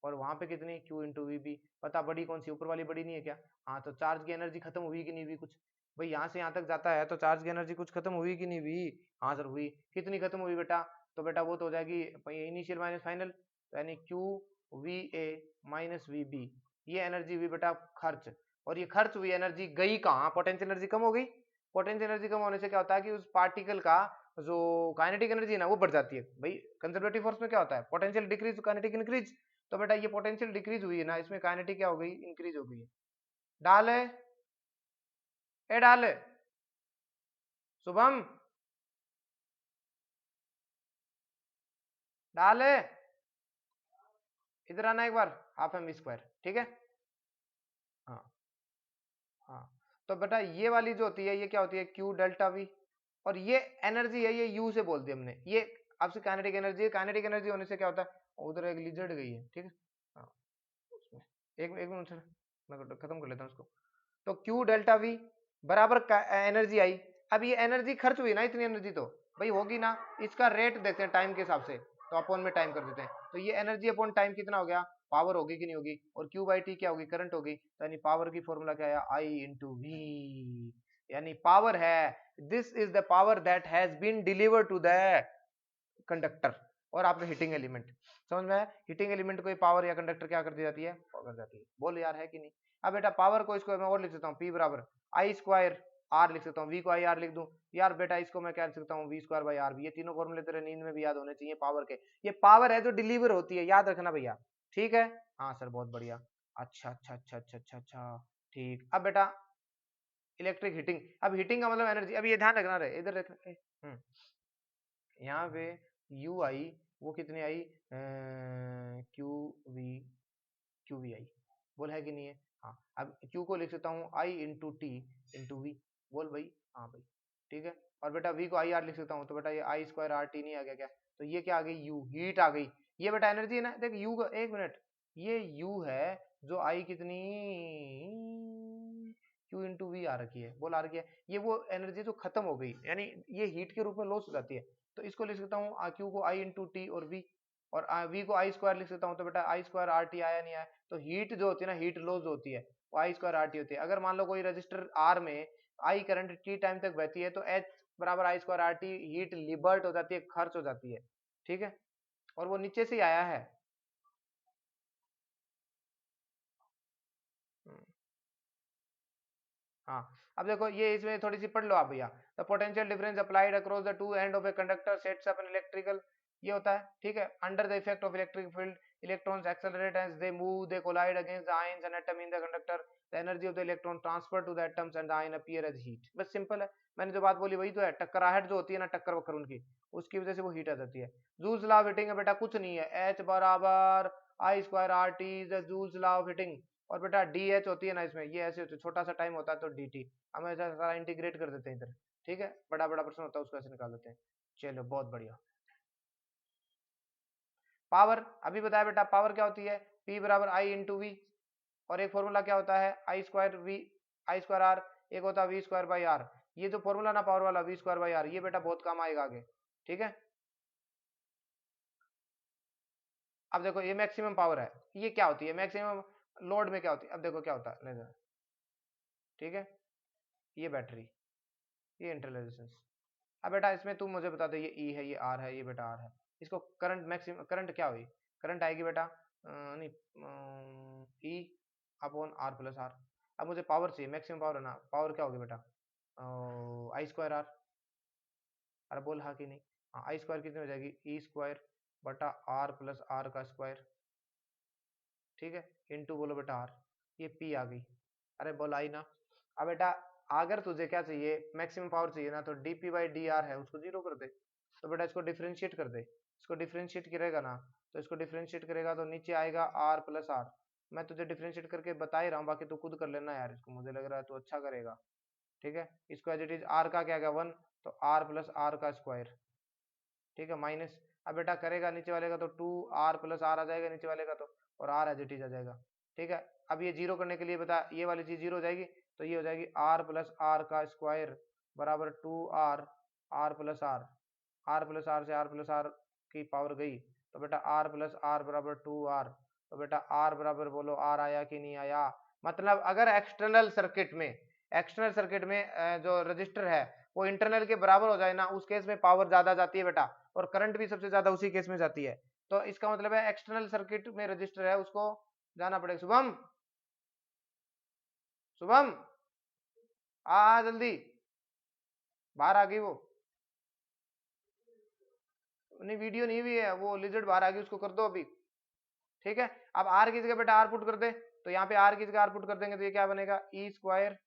Speaker 1: और वहाँ पे कितनी Q इंटू VB। पता बड़ी कौन सी, ऊपर वाली बड़ी नहीं है क्या। हाँ तो चार्ज की एनर्जी खत्म हुई कि नहीं हुई कुछ, भाई यहाँ से यहाँ तक जाता है तो चार्ज की एनर्जी कुछ खत्म हुई कि नहीं हुई। हाँ सर हुई, कितनी खत्म हुई बेटा, तो बेटा वो तो हो जाएगी इनिशियल माइनस फाइनल, तो यानी Q V A minus V B, ये एनर्जी हुई बेटा खर्च। और ये खर्च हुई एनर्जी गई कहाँ, पोटेंशियल एनर्जी कम हो गई। पोटेंशियल एनर्जी कम होने से क्या होता है कि उस पार्टिकल का जो काइनेटिक एनर्जी है ना वो बढ़ जाती है। भाई कंजर्वेटिव फोर्स में क्या होता है, पोटेंशियल डिक्रीज काइनेटिक इंक्रीज। तो बेटा ये पोटेंशियल डिक्रीज हुई है ना, इसमें काइनेटिक क्या हो गई, इंक्रीज हो गई है। डाल है ए डाल शुभम, डाल है, इधर आना एक बार, हाफ एम स्क्वायर, ठीक है। हाँ हाँ, तो बेटा ये वाली जो होती है ये क्या होती है क्यू डेल्टा वी, और ये एनर्जी है ये यू से बोल दी हमने, ये आपसे काइनेटिक एनर्जी है। काइनेटिक एनर्जी होने से क्या होता है, उधर एक लिजर्ड गई है, ठीक है। हाँ उसमें एक एक मिनट मैं खत्म कर लेता हूँ उसको। तो क्यू डेल्टा वी बराबर एनर्जी आई। अब ये एनर्जी खर्च हुई ना, इतनी एनर्जी तो भाई होगी ना, इसका रेट देखते हैं टाइम के हिसाब से, तो अपॉन में टाइम कर देते हैं। तो ये एनर्जी अपॉन टाइम कितना हो गया, पावर होगी कि नहीं होगी, और क्यू बाई टी क्या होगी, करंट होगी। तो यानी पावर की फॉर्मूला क्या है, आई इंटू वी, यानी पावर है, this is the power that has been delivered to the conductor और आपके हीटिंग एलिमेंट। समझ में आया, हीटिंग एलिमेंट को पावर या कंडक्टर क्या कर दी जाती है, कर जाती है। बोल यार है कि नहीं। अब बेटा पावर को इसको मैं और लिख सकता हूँ, P बराबर आई स्क्वायर आर लिख सकता हूँ, V को आई आर लिख दूं यार बेटा, इसको मैं क्या लिख सकता हूँ, V स्क्वायर बाई आर। ये तीनों फॉर्मूले तेरे नींद में भी याद होने चाहिए पावर के। ये पावर है जो डिलीवर होती है, याद रखना भैया, ठीक है। हाँ सर बहुत बढ़िया, अच्छा अच्छा अच्छा अच्छा अच्छा अच्छा, ठीक। अब बेटा इलेक्ट्रिक हीटिंग, अब हीटिंग का मतलब एनर्जी, अब ये ध्यान रखना रहे इधर रख, यहाँ पे यू आई वो कितनी आई, क्यू वी, क्यू वी आई, बोल है कि नहीं है। हाँ अब क्यू को लिख सकता हूँ आई इंटू टी इंटू वी, बोल भाई, हाँ भाई, ठीक है। और बेटा वी को आई आर लिख सकता हूँ, तो बेटा ये आई स्क्वायर आर टी नहीं आ गया क्या, तो ये क्या आ गई यू, हीट आ गई। ये बेटा एनर्जी है ना, देख यू का, एक मिनट, ये यू है जो आई कितनी क्यू इंटू वी आ रखी है, बोल आ रखी है। ये वो एनर्जी जो खत्म हो गई, यानी ये हीट के रूप में लॉस हो जाती है। तो इसको लिख सकता हूँ क्यू को आई इंटू टी और वी, और वी को आई स्क्वायर लिख सकता हूँ, तो बेटा आई स्क्वायर आर टी आया नहीं आया। तो हीट जो होती है ना, हीट लॉस होती है वो आई स्क्वायर आर टी होती है। अगर मान लो कोई रजिस्टर आर में आई करंट टी टाइम तक बहती है, तो एच बराबर I square R T, heat लिबर्ट हो जाती है, खर्च हो जाती है, ठीक है। और वो नीचे से ही आया है। हाँ अब देखो ये इसमें थोड़ी सी पढ़ लो आप भैया, the potential difference applied across the two end of a conductor sets up an electrical, ये होता है, ठीक है। Under the effect of electric field electrons accelerate as they move, they collide against the ions and atom in the conductor, the energy of the electron transfer to the atoms and the ion appear as heat. बस simple है, मैंने जो बात बोली वही तो है, टकराहट जो होती है ना, टक्कर वक्कर उनकी, उसकी वजह से वो हीट आ जाती है। जूल्स लॉ ऑफ हीटिंग है बेटा, कुछ नहीं है, एच बराबर I square R T is the Joule's law of heating. और बेटा डी एच होती है ना इसमें, ये ऐसे होती है, छोटा सा टाइम होता है तो डी टी, हम ऐसा सारा इंटीग्रेट कर देते हैं इधर, ठीक है। बड़ा बड़ा प्रश्न होता है उसको ऐसे निकाल देते हैं। चलो बहुत बढ़िया। पावर अभी बताया बेटा, पावर क्या होती है, P बराबर आई इंटू वी, और एक फॉर्मूला क्या होता है I square V I square R, एक होता है वी स्क्वायर बाई आर। ये जो फॉर्मूला ना पावर वाला वी स्क्वायर बाई आर, ये बेटा बहुत काम आएगा आगे, ठीक है। अब देखो ये मैक्सिमम पावर है, ये क्या होती है मैक्सिमम लोड में क्या होती है, अब देखो क्या होता है लेजर, ठीक है। ये बैटरी, ये इंटरनल रेजिस्टेंस। अब बेटा इसमें तुम मुझे बता दो, ये ई है, ये आर है, ये बेटा आर है, इसको करंट मैक्सिमम करंट क्या हुई, करंट आएगी बेटा नहीं E upon R plus R. अब मुझे पावर चाहिए, मैक्सिमम पावर है ना, पावर क्या होगी बेटा आई स्क्वायर आर। अरे बोल हाँ कि नहीं, हाँ आई स्क्वायर कितनी हो जाएगी, ई स्क्वायर बटा आर प्लस आर का स्क्वायर, ठीक है, इनटू बोलो बेटा आर, ये पी आ गई। अरे बोल आई ना। अब बेटा अगर तुझे क्या चाहिए मैक्सिमम पावर चाहिए ना, तो डीपी बाई डी आर है उसको जीरो कर दे। तो बेटा इसको डिफ्रेंशिएट कर दे, इसको डिफ्रेंशिएट करेगा ना, तो इसको डिफ्रेंशिएट करेगा तो नीचे आएगा आर प्लस आर। मैं तुझे डिफ्रेंशिएट करके बता ही रहा हूँ, बाकी तू खुद कर लेना यार इसको, मुझे लग रहा है तू अच्छा करेगा, ठीक है। इसको एज इट इज आर का क्या गया 1, तो आर प्लस आर का स्क्वायर, ठीक है, माइनस। अब बेटा करेगा नीचे वाले का तो 2r प्लस आर आ जाएगा नीचे वाले का तो, और आर एज इट इज आ जाएगा, ठीक है। अब ये जीरो करने के लिए बता, ये वाली चीज जीरो हो जाएगी, तो ये हो जाएगी आर प्लस आर का स्क्वायर बराबर 2r, R plus R, R plus R से आर प्लस आर की पावर गई, तो बेटा आर प्लस आर बराबर 2r। तो बेटा आर बराबर बोलो आर आया कि नहीं आया। मतलब अगर एक्सटर्नल सर्किट में जो रजिस्टर है वो इंटरनल के बराबर हो जाए ना, उस केस में पावर ज्यादा जाती है बेटा, और करंट भी सबसे ज्यादा उसी केस में जाती है। तो इसका मतलब है एक्सटर्नल सर्किट में रजिस्टर है उसको जाना पड़ेगा। शुभम, शुभम आ जल्दी, बाहर आ गई वो, नहीं वीडियो नहीं हुई है, वो लिजर्ड बाहर आ गई, उसको कर दो अभी, ठीक है। अब आर की जगह बेटा आर पुट कर दे, तो यहाँ पे आर की जगह आर पुट कर देंगे तो ये क्या बनेगा ई स्क्वायर,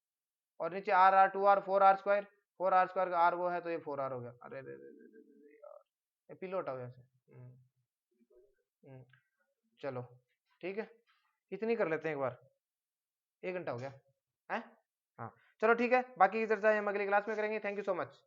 Speaker 1: और नीचे R R 2r 4r square, 4r square का आर वो है तो ये 4r हो गया। अरे रे रे रे रे यार, ये पिलो हटाओ यहाँ से। हम्म, चलो ठीक है, इतनी कर लेते हैं एक बार, 1 घंटा हो गया है। हाँ चलो ठीक है, बाकी की चर्चा हम अगली क्लास में करेंगे। Thank you so much.